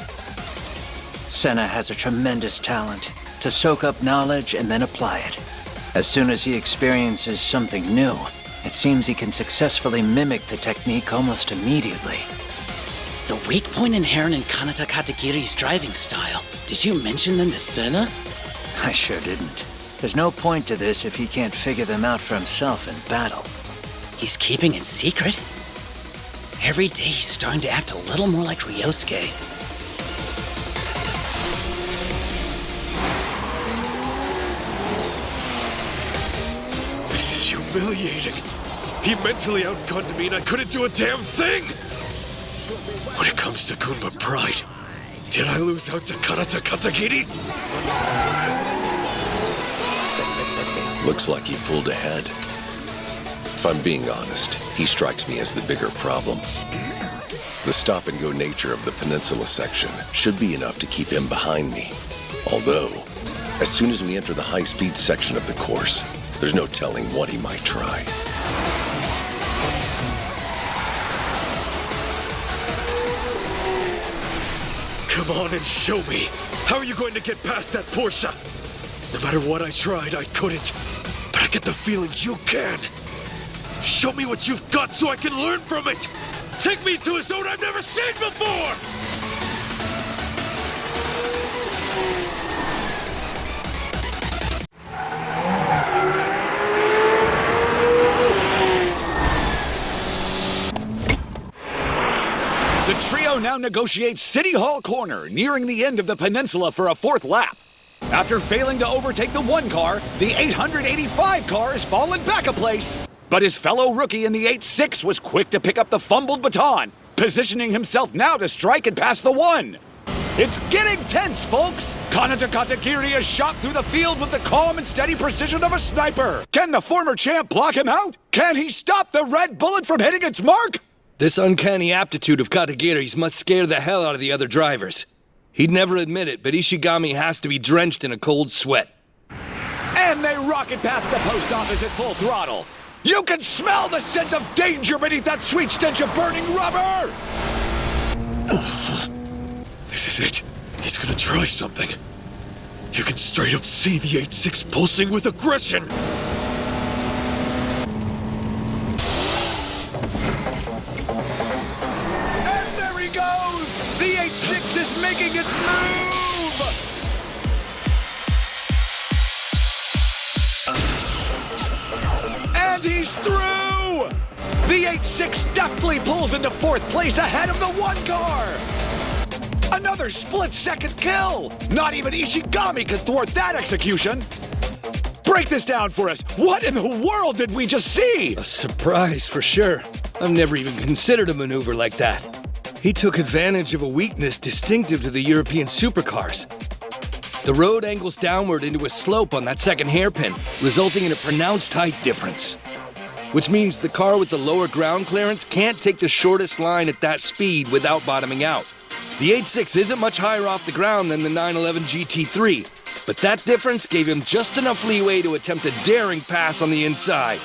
Senna has a tremendous talent to soak up knowledge and then apply it. As soon as he experiences something new, it seems he can successfully mimic the technique almost immediately. The weak point inherent in Kanata Katagiri's driving style. Did you mention them to Senna? I sure didn't. There's no point to this if he can't figure them out for himself in battle. He's keeping it secret? Every day he's starting to act a little more like Ryosuke. Humiliating. He mentally outgunned me and I couldn't do a damn thing! When it comes to Gunma pride, did I lose out to Kanata Katagiri? Looks like he pulled ahead. If I'm being honest, he strikes me as the bigger problem. The stop-and-go nature of the Peninsula section should be enough to keep him behind me. Although, as soon as we enter the high-speed section of the course, there's no telling what he might try. Come on and show me. How are you going to get past that Porsche? No matter what I tried, I couldn't. But I get the feeling you can. Show me what you've got so I can learn from it. Take me to a zone I've never seen before! The trio now negotiates City Hall Corner, nearing the end of the peninsula for a fourth lap. After failing to overtake the 1 car, the 885 car has fallen back a place. But his fellow rookie in the 86 was quick to pick up the fumbled baton, positioning himself now to strike and pass the 1. It's getting tense, folks! Kanata Katagiri is shot through the field with the calm and steady precision of a sniper. Can the former champ block him out? Can he stop the red bullet from hitting its mark? This uncanny aptitude of Katagiri's must scare the hell out of the other drivers. He'd never admit it, but Ishigami has to be drenched in a cold sweat. And they rocket past the post office at full throttle. You can smell the scent of danger beneath that sweet stench of burning rubber! This is it. He's gonna try something. You can straight up see the 86 pulsing with aggression. And there he goes! The 86 is making its move! And he's through! The 86 deftly pulls into 4th place ahead of the 1 car! Another split-second kill! Not even Ishigami could thwart that execution! Break this down for us. What in the world did we just see? A surprise for sure. I've never even considered a maneuver like that. He took advantage of a weakness distinctive to the European supercars. The road angles downward into a slope on that second hairpin, resulting in a pronounced height difference. Which means the car with the lower ground clearance can't take the shortest line at that speed without bottoming out. The 86 isn't much higher off the ground than the 911 GT3, but that difference gave him just enough leeway to attempt a daring pass on the inside.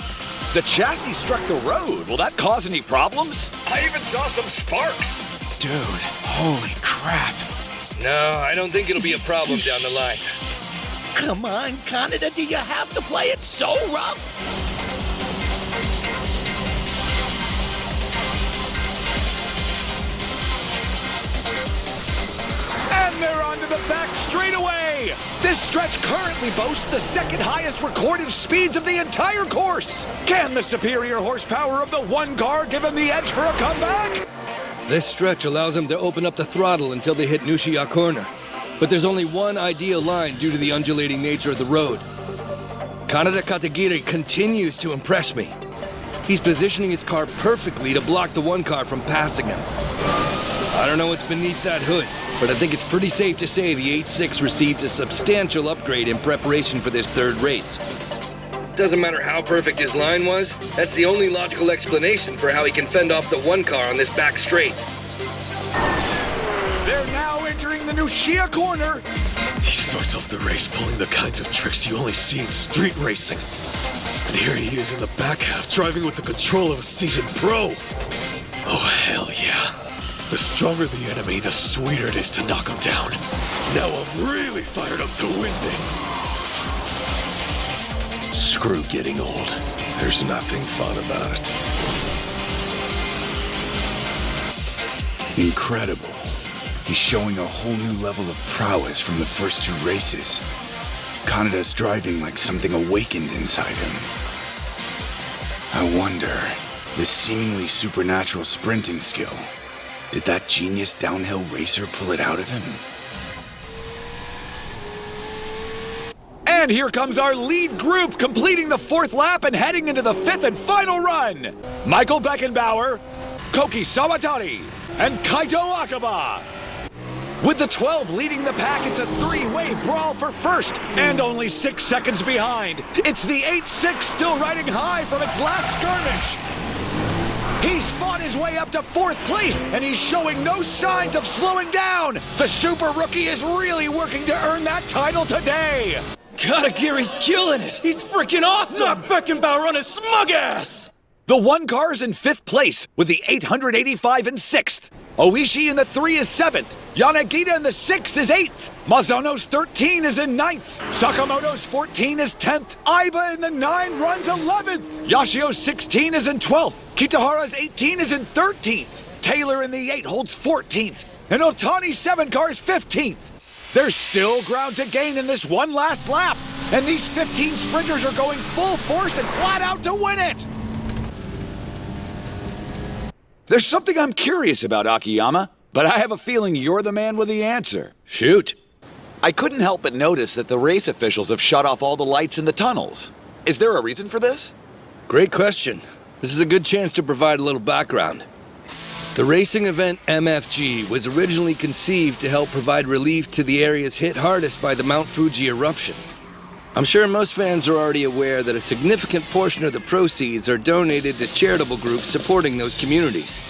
The chassis struck the road. Will that cause any problems? I even saw some sparks. Dude, holy crap. No, I don't think it'll be a problem down the line. Come on, Kanata, do you have to play it so rough? And they're onto the back straightaway! This stretch currently boasts the 2nd highest recorded speeds of the entire course! Can the superior horsepower of the 1 car give him the edge for a comeback? This stretch allows him to open up the throttle until they hit Nushiya Corner. But there's only one ideal line due to the undulating nature of the road. Kanata Katagiri continues to impress me. He's positioning his car perfectly to block the 1 car from passing him. I don't know what's beneath that hood, but I think it's pretty safe to say the 86 received a substantial upgrade in preparation for this 3rd race. Doesn't matter how perfect his line was, that's the only logical explanation for how he can fend off the 1 car on this back straight. They're now entering the Nushiya Corner. He starts off the race pulling the kinds of tricks you only see in street racing. And here he is in the back half driving with the control of a seasoned pro. Oh, hell yeah. The stronger the enemy, the sweeter it is to knock him down. Now I'm really fired up to win this. Screw getting old. There's nothing fun about it. Incredible. He's showing a whole new level of prowess from the first 2 races. Kanada's driving like something awakened inside him. I wonder, this seemingly supernatural sprinting skill, did that genius downhill racer pull it out of him? And here comes our lead group, completing the 4th lap and heading into the 5th and final run. Michael Beckenbauer, Koki Sawatari, and Kaito Akaba. With the 12 leading the pack, it's a 3-way brawl for first, and only 6 seconds behind. It's the 8-6 still riding high from its last skirmish. He's fought his way up to 4th place, and he's showing no signs of slowing down. The super rookie is really working to earn that title today. Katagiri's killing it! He's freaking awesome! Knock Beckenbauer on his smug ass! The 1 car's in 5th place, with the 885 in 6th. Oishi in the 3 is 7th. Yanagita in the 6 is 8th. Mazono's 13 is in 9th. Sakamoto's 14 is 10th. Aiba in the 9 runs 11th. Yashio's 16 is in 12th. Kitahara's 18 is in 13th. Taylor in the 8 holds 14th. And Otani's 7 car is 15th. There's still ground to gain in this one last lap. And these 15 sprinters are going full force and flat out to win it. There's something I'm curious about, Akiyama, but I have a feeling you're the man with the answer. Shoot. I couldn't help but notice that the race officials have shut off all the lights in the tunnels. Is there a reason for this? Great question. This is a good chance to provide a little background. The racing event MFG was originally conceived to help provide relief to the areas hit hardest by the Mount Fuji eruption. I'm sure most fans are already aware that a significant portion of the proceeds are donated to charitable groups supporting those communities.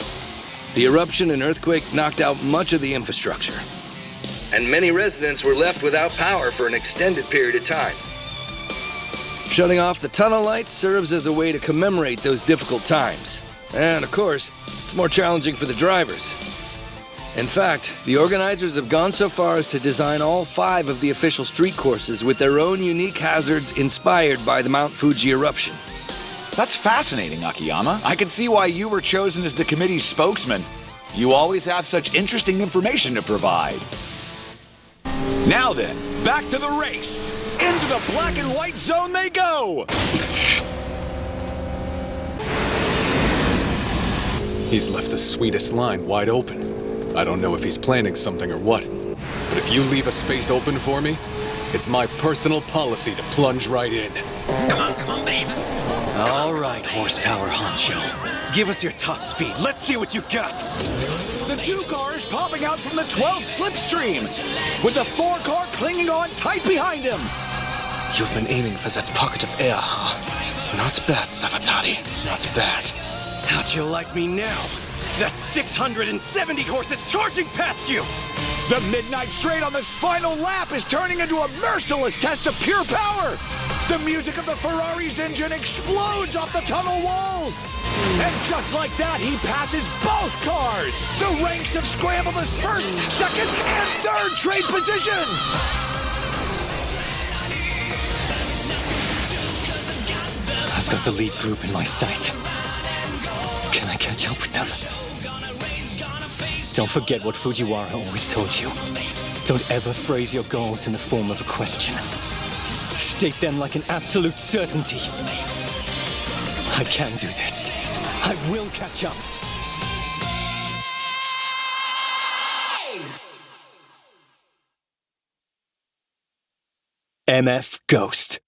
The eruption and earthquake knocked out much of the infrastructure, and many residents were left without power for an extended period of time. Shutting off the tunnel lights serves as a way to commemorate those difficult times. And, of course, it's more challenging for the drivers. In fact, the organizers have gone so far as to design all 5 of the official street courses with their own unique hazards inspired by the Mount Fuji eruption. That's fascinating, Akiyama. I can see why you were chosen as the committee's spokesman. You always have such interesting information to provide. Now then, back to the race. Into the black and white zone they go! He's left the sweetest line wide open. I don't know if he's planning something or what, but if you leave a space open for me, it's my personal policy to plunge right in. Come on, babe. All right, horsepower honcho. Give us your top speed. Let's see what you've got. The 2 cars popping out from the 12th slipstream, with the 4 car clinging on tight behind him. You've been aiming for that pocket of air, huh? Not bad, Savatari. Not bad. How'd you like me now? That 670 horses charging past you! The midnight straight on this final lap is turning into a merciless test of pure power! The music of the Ferrari's engine explodes off the tunnel walls! And just like that, he passes both cars! The ranks have scrambled his first, second, and third trade positions! I've got the lead group in my sight. Can I catch up with them? Don't forget what Fujiwara always told you. Don't ever phrase your goals in the form of a question. State them like an absolute certainty. I can do this. I will catch up. MF Ghost.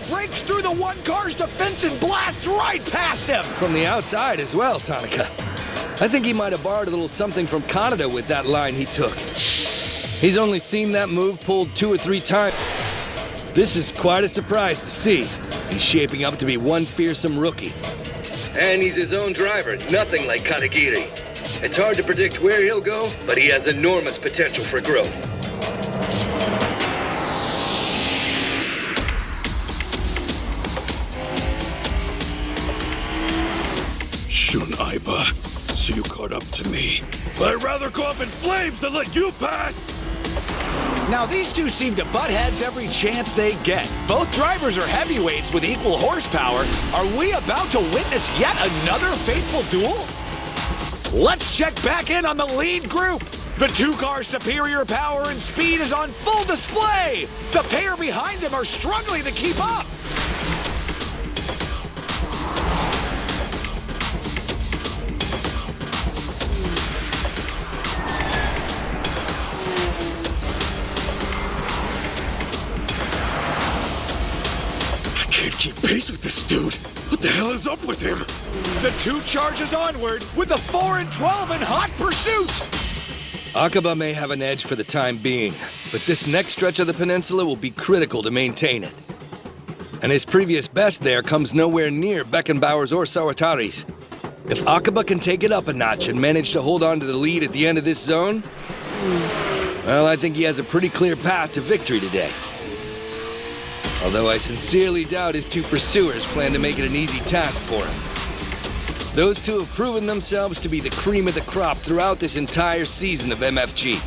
Breaks through the 1 car's defense and blasts right past him! From the outside as well, Tanaka. I think he might have borrowed a little something from Kaneda with that line he took. He's only seen that move pulled 2 or 3 times. This is quite a surprise to see. He's shaping up to be one fearsome rookie. And he's his own driver, nothing like Katagiri. It's hard to predict where he'll go, but he has enormous potential for growth. Shun Aiba, so you caught up to me. I'd rather go up in flames than let you pass! Now these two seem to butt heads every chance they get. Both drivers are heavyweights with equal horsepower. Are we about to witness yet another fateful duel? Let's check back in on the lead group. The 2 cars' superior power and speed is on full display. The pair behind them are struggling to keep up. Keep pace with this dude. What the hell is up with him? The 2 charges onward with the 4 and 12 in hot pursuit. Akaba may have an edge for the time being, but this next stretch of the peninsula will be critical to maintain it. And his previous best there comes nowhere near Beckenbauer's or Sawatari's. If Akaba can take it up a notch and manage to hold on to the lead at the end of this zone, well, I think he has a pretty clear path to victory today. Although I sincerely doubt his 2 pursuers plan to make it an easy task for him. Those 2 have proven themselves to be the cream of the crop throughout this entire season of MFG.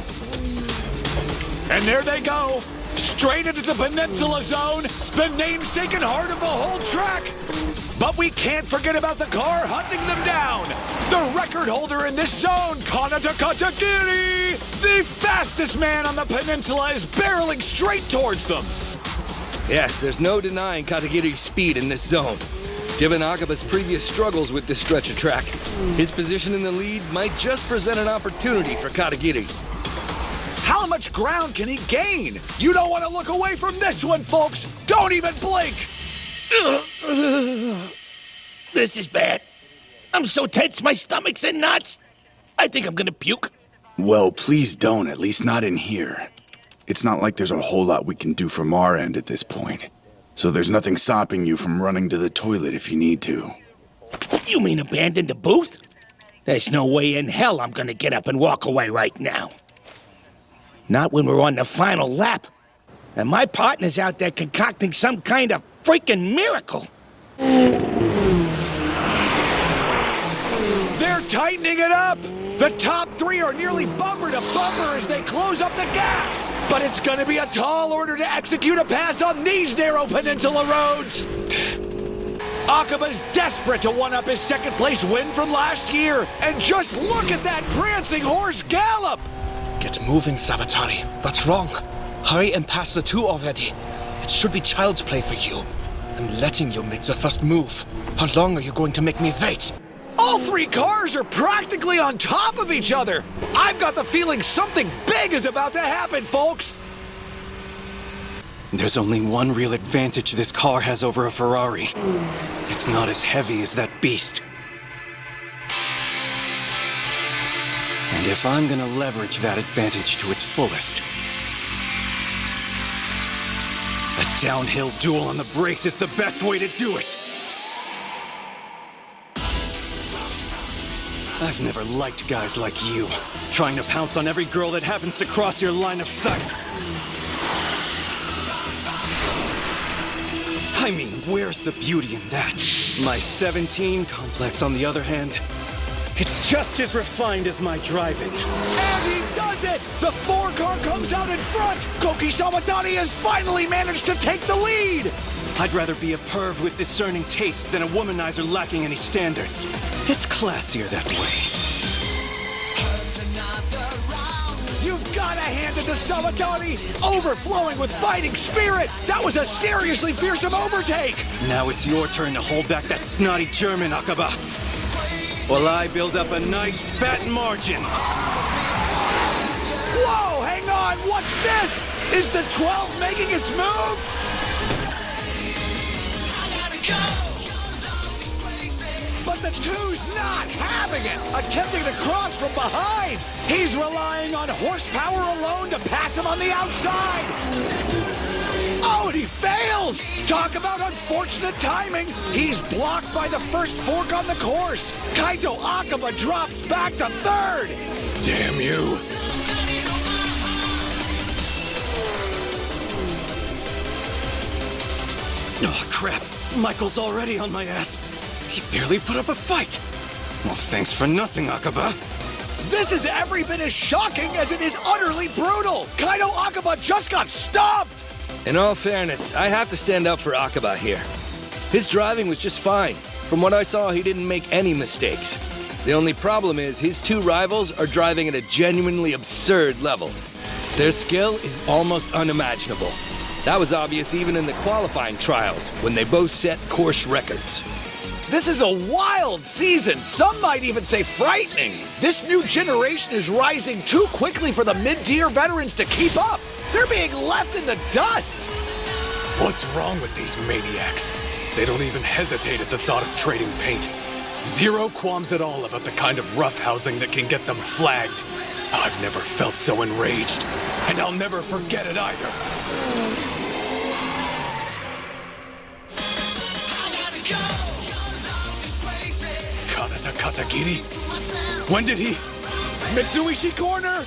And there they go, straight into the Peninsula Zone, the namesake and heart of the whole track. But we can't forget about the car hunting them down. The record holder in this zone, Kanata Katagiri, the fastest man on the peninsula, is barreling straight towards them. Yes, there's no denying Katagiri's speed in this zone. Given Akaba's previous struggles with this stretch of track, his position in the lead might just present an opportunity for Katagiri. How much ground can he gain? You don't want to look away from this one, folks. Don't even blink. This is bad. I'm so tense, my stomach's in knots. I think I'm gonna puke. Well, please don't, at least not in here. It's not like there's a whole lot we can do from our end at this point. So there's nothing stopping you from running to the toilet if you need to. You mean abandon the booth? There's no way in hell I'm gonna get up and walk away right now. Not when we're on the final lap. And my partner's out there concocting some kind of freaking miracle. They're tightening it up. The top three are nearly bumper to bumper as they close up the gaps. But it's going to be a tall order to execute a pass on these narrow peninsula roads. Akaba's desperate to one-up his second-place win from last year. And just look at that prancing horse gallop. Get moving, Savatari. That's wrong. Hurry and pass the two already. It should be child's play for you. I'm letting you make the first move. How long are you going to make me wait? All three cars are practically on top of each other. I've got the feeling something big is about to happen, folks. There's only one real advantage this car has over a Ferrari. It's not as heavy as that beast. And if I'm gonna leverage that advantage to its fullest, a downhill duel on the brakes is the best way to do it. I've never liked guys like you, trying to pounce on every girl that happens to cross your line of sight. I mean, where's the beauty in that? My 17 complex, on the other hand, it's just as refined as my driving. And he does it! The 4-car comes out in front! Koki Sawadani has finally managed to take the lead! I'd rather be a perv with discerning taste than a womanizer lacking any standards. It's classier that way. You've got to hand it to Sawadani! Overflowing with fighting spirit! That was a seriously fearsome overtake! Now it's your turn to hold back that snotty German, Akaba. While I build up a nice fat margin. Whoa, hang on, what's this? Is the 12 making its move? But the 2's not having it, attempting to cross from behind. He's relying on horsepower alone to pass him on the outside. Oh, and he fails! Talk about unfortunate timing. He's blocked by the first fork on the course. Kaito Akaba drops back to third. Damn you. Oh, crap. Michael's already on my ass. He barely put up a fight. Well, thanks for nothing, Akaba. This is every bit as shocking as it is utterly brutal. Kaito Akaba just got stopped. In all fairness, I have to stand up for Akaba here. His driving was just fine. From what I saw, he didn't make any mistakes. The only problem is his two rivals are driving at a genuinely absurd level. Their skill is almost unimaginable. That was obvious even in the qualifying trials, when they both set course records. This is a wild season. Some might even say frightening. This new generation is rising too quickly for the mid-tier veterans to keep up. They're being left in the dust. What's wrong with these maniacs? They don't even hesitate at the thought of trading paint. Zero qualms at all about the kind of roughhousing that can get them flagged. I've never felt so enraged, and I'll never forget it either. Kanata Katagiri? When did he? Mitsuishi corner.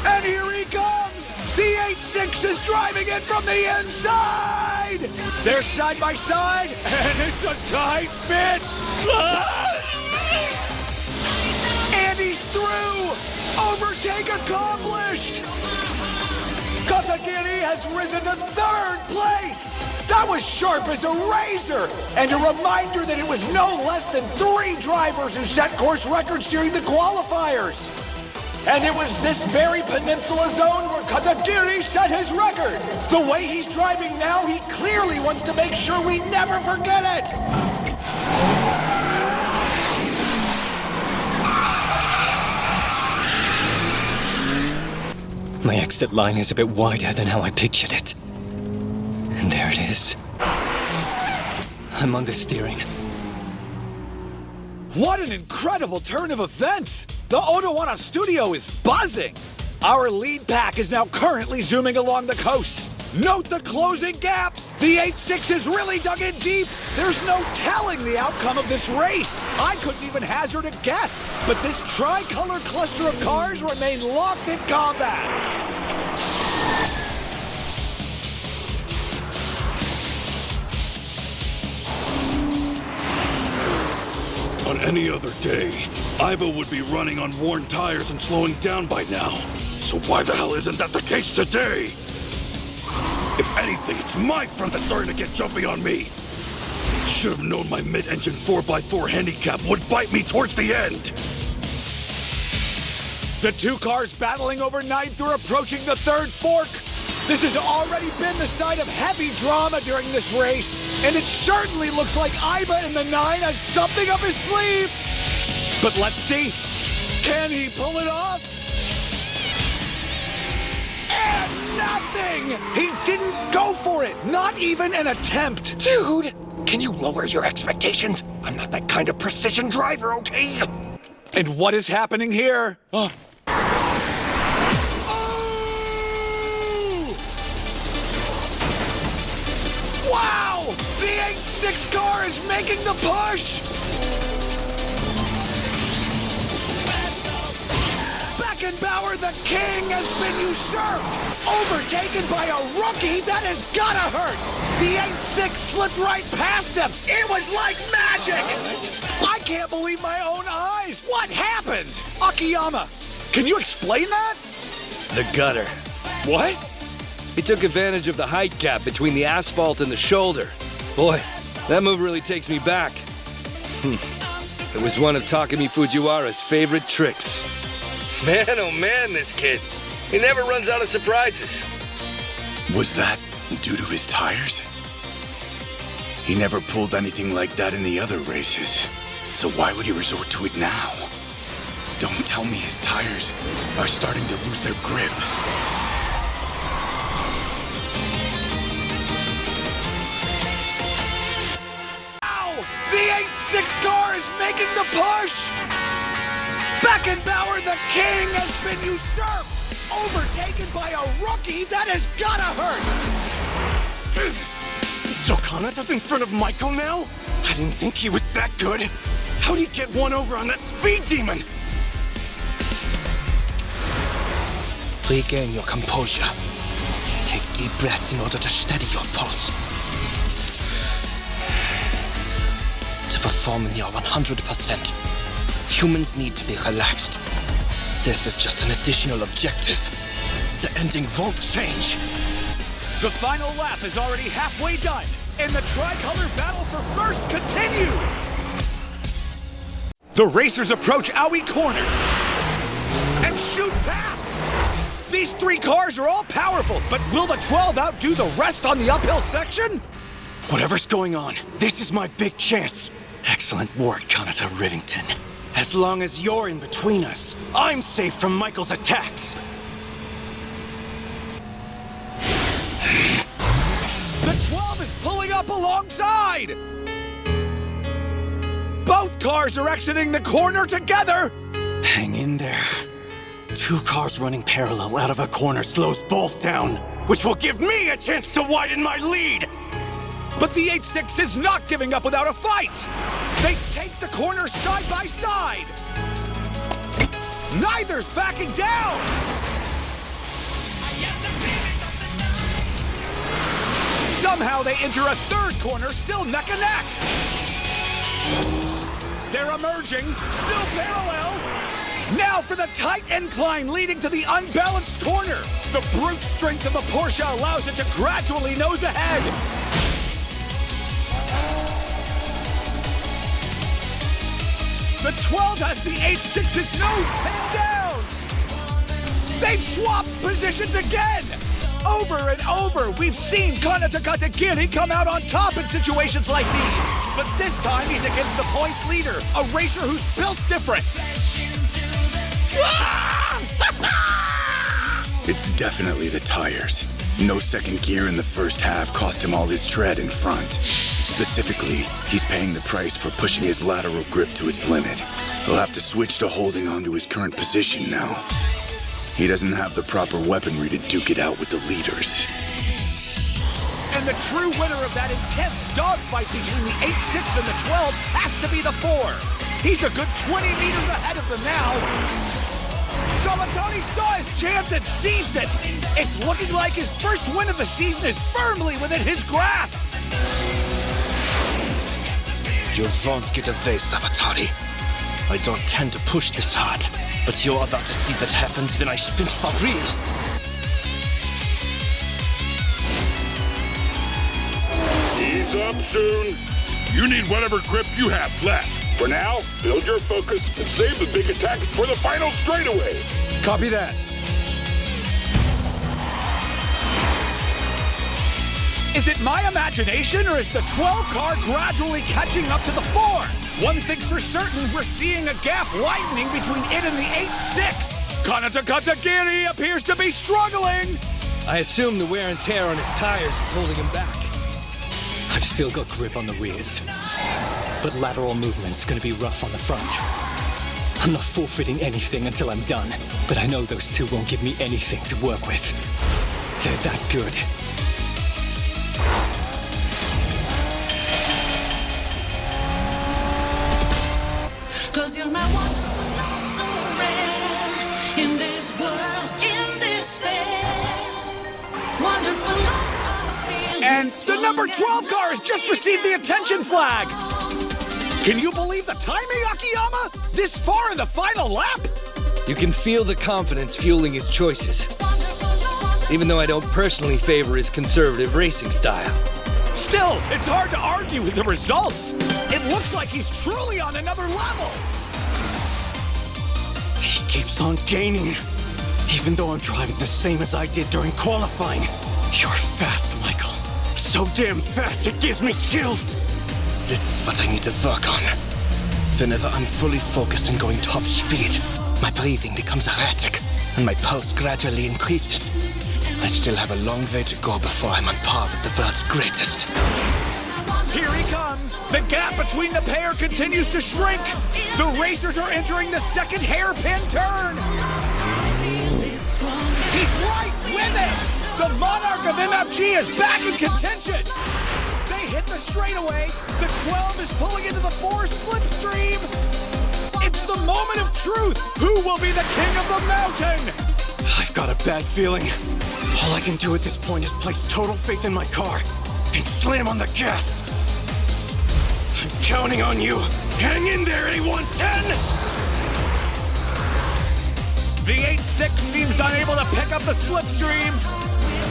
And here he comes. The 8-6 is driving it from the inside. They're side by side, and it's a tight fit. And he's through. Overtake accomplished. Trinity has risen to 3rd place! That was sharp as a razor! And a reminder that it was no less than 3 drivers who set course records during the qualifiers! And it was this very peninsula zone where Katagiri set his record! The way he's driving now, he clearly wants to make sure we never forget it! My exit line is a bit wider than how I pictured it. And there it is. I'm on the steering. What an incredible turn of events! The Odawana studio is buzzing! Our lead pack is now currently zooming along the coast. Note the closing gaps! The 8-6 has really dug in deep! There's no telling the outcome of this race! I couldn't even hazard a guess, but this tricolor cluster of cars remain locked in combat! On any other day, Iba would be running on worn tires and slowing down by now. So why the hell isn't that the case today? If anything, it's my front that's starting to get jumpy on me. Should have known my mid-engine 4x4 handicap would bite me towards the end. The 2 cars battling over 9th are approaching the 3rd fork. This has already been the site of heavy drama during this race, and it certainly looks like Iba in the 9 has something up his sleeve. But let's see, can he pull it off? And nothing! He didn't go for it, not even an attempt. Dude, can you lower your expectations? I'm not that kind of precision driver, okay? And what is happening here? Wow! The 8-6 car is making the push! Beckenbauer, the king, has been usurped! Overtaken by a rookie, that has gotta hurt! The 8-6 slipped right past him! It was like magic! I can't believe my own eyes! What happened? Akiyama, can you explain that? The gutter. What? He took advantage of the height gap between the asphalt and the shoulder. Boy, that move really takes me back. It was one of Takumi Fujiwara's favorite tricks. Man, oh man, this kid. He never runs out of surprises. Was that due to his tires? He never pulled anything like that in the other races. So why would he resort to it now? Don't tell me his tires are starting to lose their grip. The 8-6 car is making the push! Beckenbauer, the king, has been usurped! Overtaken by a rookie, that has gotta hurt! So Kanata's in front of Michael now? I didn't think he was that good. How'd he get one over on that speed demon? Regain your composure. Take deep breaths in order to steady your pulse. To perform in your 100%, humans need to be relaxed. This is just an additional objective. The ending won't change. The final lap is already halfway done, and the tricolor battle for first continues! The racers approach Aoi Corner and shoot past! These 3 cars are all powerful, but will the 12 outdo the rest on the uphill section? Whatever's going on, this is my big chance. Excellent work, Kanata Rivington. As long as you're in between us, I'm safe from Michael's attacks. The 12 is pulling up alongside! Both cars are exiting the corner together! Hang in there. 2 cars running parallel out of a corner slows both down, which will give me a chance to widen my lead! But the 8-6 is not giving up without a fight! They take the corner side by side! Neither's backing down! Somehow they enter a 3rd corner, still neck and neck! They're emerging, still parallel! Now for the tight incline leading to the unbalanced corner. The brute strength of the Porsche allows it to gradually nose ahead. The 12 has the 8.6's nose pinned down. They've swapped positions again. Over and over, we've seen Kanata Katagiri come out on top in situations like these. But this time, he's against the points leader, a racer who's built different. It's definitely the tires. No second gear in the first half cost him all his tread in front. Specifically, he's paying the price for pushing his lateral grip to its limit. He'll have to switch to holding on to his current position now. He doesn't have the proper weaponry to duke it out with the leaders. And the true winner of that intense dogfight between the 8.6 and the 12 has to be the 4. He's a good 20 meters ahead of them now. Sabatani saw his chance and seized it. It's looking like his first win of the season is firmly within his grasp. You won't get away, Savatari. I don't tend to push this hard, but you're about to see what happens when I spin for real. Ease up soon. You need whatever grip you have left. For now, build your focus and save the big attack for the final straightaway. Copy that. Is it my imagination, or is the 12 car gradually catching up to the 4? One thing's for certain, we're seeing a gap widening between it and the 8.6. Kanata Katagiri appears to be struggling. I assume the wear and tear on his tires is holding him back. I've still got grip on the rears, but lateral movement's gonna be rough on the front. I'm not forfeiting anything until I'm done, but I know those two won't give me anything to work with. They're that good. Cause you're my wonderful love, so rare. In this world, in despair. Wonderful love, I feel. And the number 12 car has just received the attention flag. Can you believe the timing, Akiyama? This far in the final lap? You can feel the confidence fueling his choices. Even though I don't personally favor his conservative racing style. Still, it's hard to argue with the results. It looks like he's truly on another level. He keeps on gaining, even though I'm driving the same as I did during qualifying. You're fast, Michael. So damn fast it gives me chills. This is what I need to work on. Whenever I'm fully focused and going top speed, my breathing becomes erratic, and my pulse gradually increases. I still have a long way to go before I'm on par with the world's greatest. Here he comes. The gap between the pair continues to shrink. The racers are entering the second hairpin turn. He's right with it. The monarch of MFG is back in contention. They hit the straightaway. The 12 is pulling into the 4 slipstream. It's the moment of truth. Who will be the king of the mountain? I've got a bad feeling. All I can do at this point is place total faith in my car and slam on the gas. I'm counting on you. Hang in there, A110! The 8.6 seems unable to pick up the slipstream.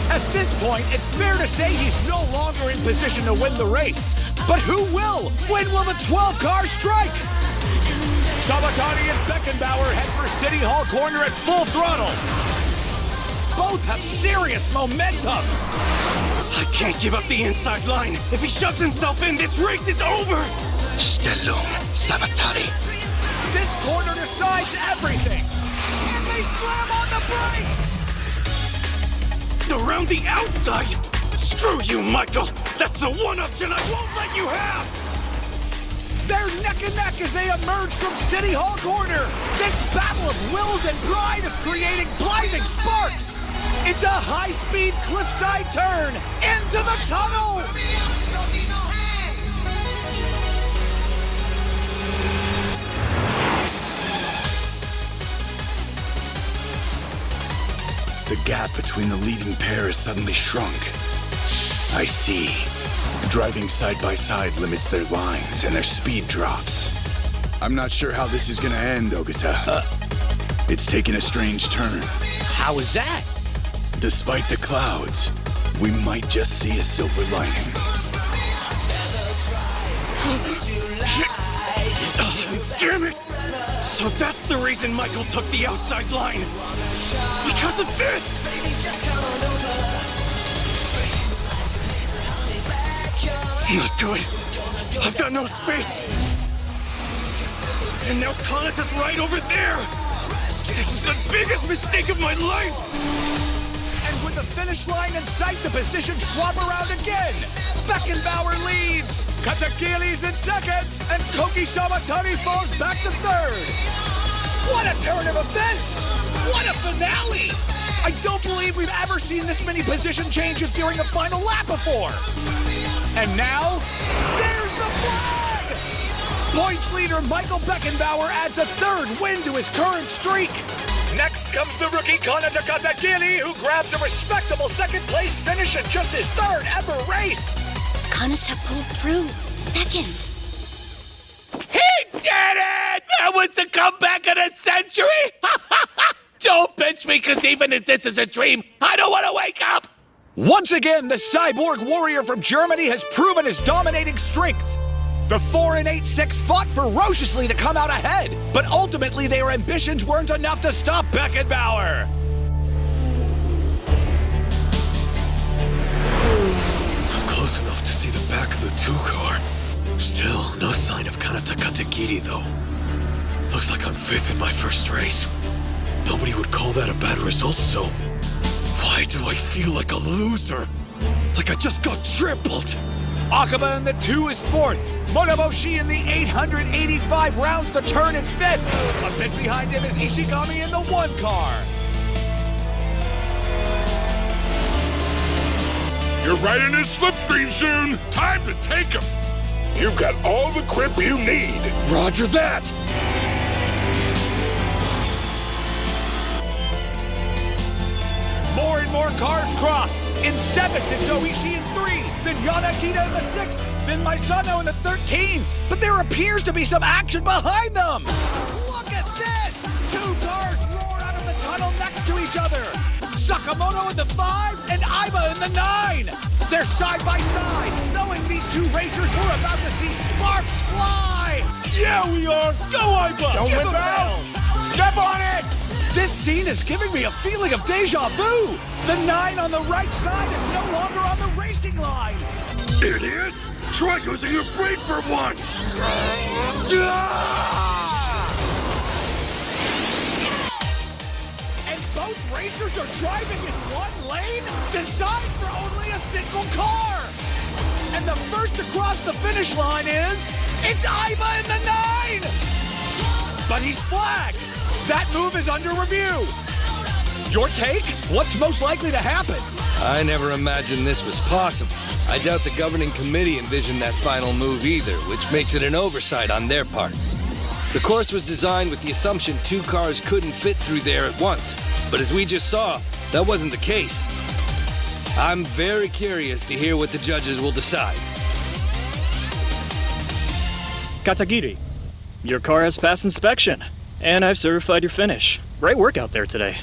At this point, it's fair to say he's no longer in position to win the race. But who will? When will the 12 car strike? Sabatani and Beckenbauer head for City Hall corner at full throttle. Both have serious momentum. I can't give up the inside line. If he shoves himself in, this race is over. Stellung, Savatari. This corner decides everything. And they slam on the brakes. Around the outside? Screw you, Michael. That's the one option I won't let you have. They're neck and neck as they emerge from City Hall corner. This battle of wills and pride is creating blinding sparks. It's a high-speed cliffside turn into the tunnel. The gap between the leading pair has suddenly shrunk. I see. Driving side by side limits their lines and their speed drops. I'm not sure how this is gonna end, Ogata. It's taken a strange turn. How is that? Despite the clouds, we might just see a silver lining. Damn it! So that's the reason Michael took the outside line. Because of this! Not good. I've got no space. And now Kanata's right over there. This is the biggest mistake of my life. And with the finish line in sight, the positions swap around again. Beckenbauer leads. Katagiri's in second. And Koki Samatani falls back to third. What a turn of events! What a finale! I don't believe we've ever seen this many position changes during a final lap before. And now, there's the flag! Points leader Michael Beckenbauer adds a third win to his current streak. Next comes the rookie Kanata Katagiri, who grabs a respectable second place finish in just his third ever race. Kanata pulled through, second. He did it! That was the comeback of the century! Don't pinch me, because even if this is a dream, I don't want to wake up! Once again, the cyborg warrior from Germany has proven his dominating strength. The 4 and 8-6 fought ferociously to come out ahead, but ultimately their ambitions weren't enough to stop Beckenbauer. I'm close enough to see the back of the 2 car. Still, no sign of Kanata Katagiri, though. Looks like I'm 5th in my first race. Nobody would call that a bad result, so why do I feel like a loser? Like I just got trampled. Akaba in the 2 is 4th. Monoboshi in the 885 rounds the turn in 5th. A bit behind him is Ishigami in the 1 car. You're right in his slipstream, Shun. Time to take him. You've got all the grip you need. Roger that. More and more cars cross. In 7th, it's Oishi in 3. Then Yanagita in the 6th. Then Maizano in the 13. But there appears to be some action behind them. Look at this. 2 cars roar out of the tunnel next to each other. Sakamoto in the 5 and Aiba in the 9. They're side by side, knowing these 2 racers were about to see sparks fly. Yeah, we are. Go, Aiba. Don't Give whip him out. hell. Step on it. This scene is giving me a feeling of deja vu. The 9 on the right side is no longer on the racing line. Idiot! Try using your brain for once! And both racers are driving in 1 lane, designed for only a single car. And the first to cross the finish line it's Aiba in the 9! But he's flagged. That move is under review. Your take? What's most likely to happen? I never imagined this was possible. I doubt the governing committee envisioned that final move either, which makes it an oversight on their part. The course was designed with the assumption 2 cars couldn't fit through there at once, but as we just saw, that wasn't the case. I'm very curious to hear what the judges will decide. Katagiri, your car has passed inspection, and I've certified your finish. Great work out there today.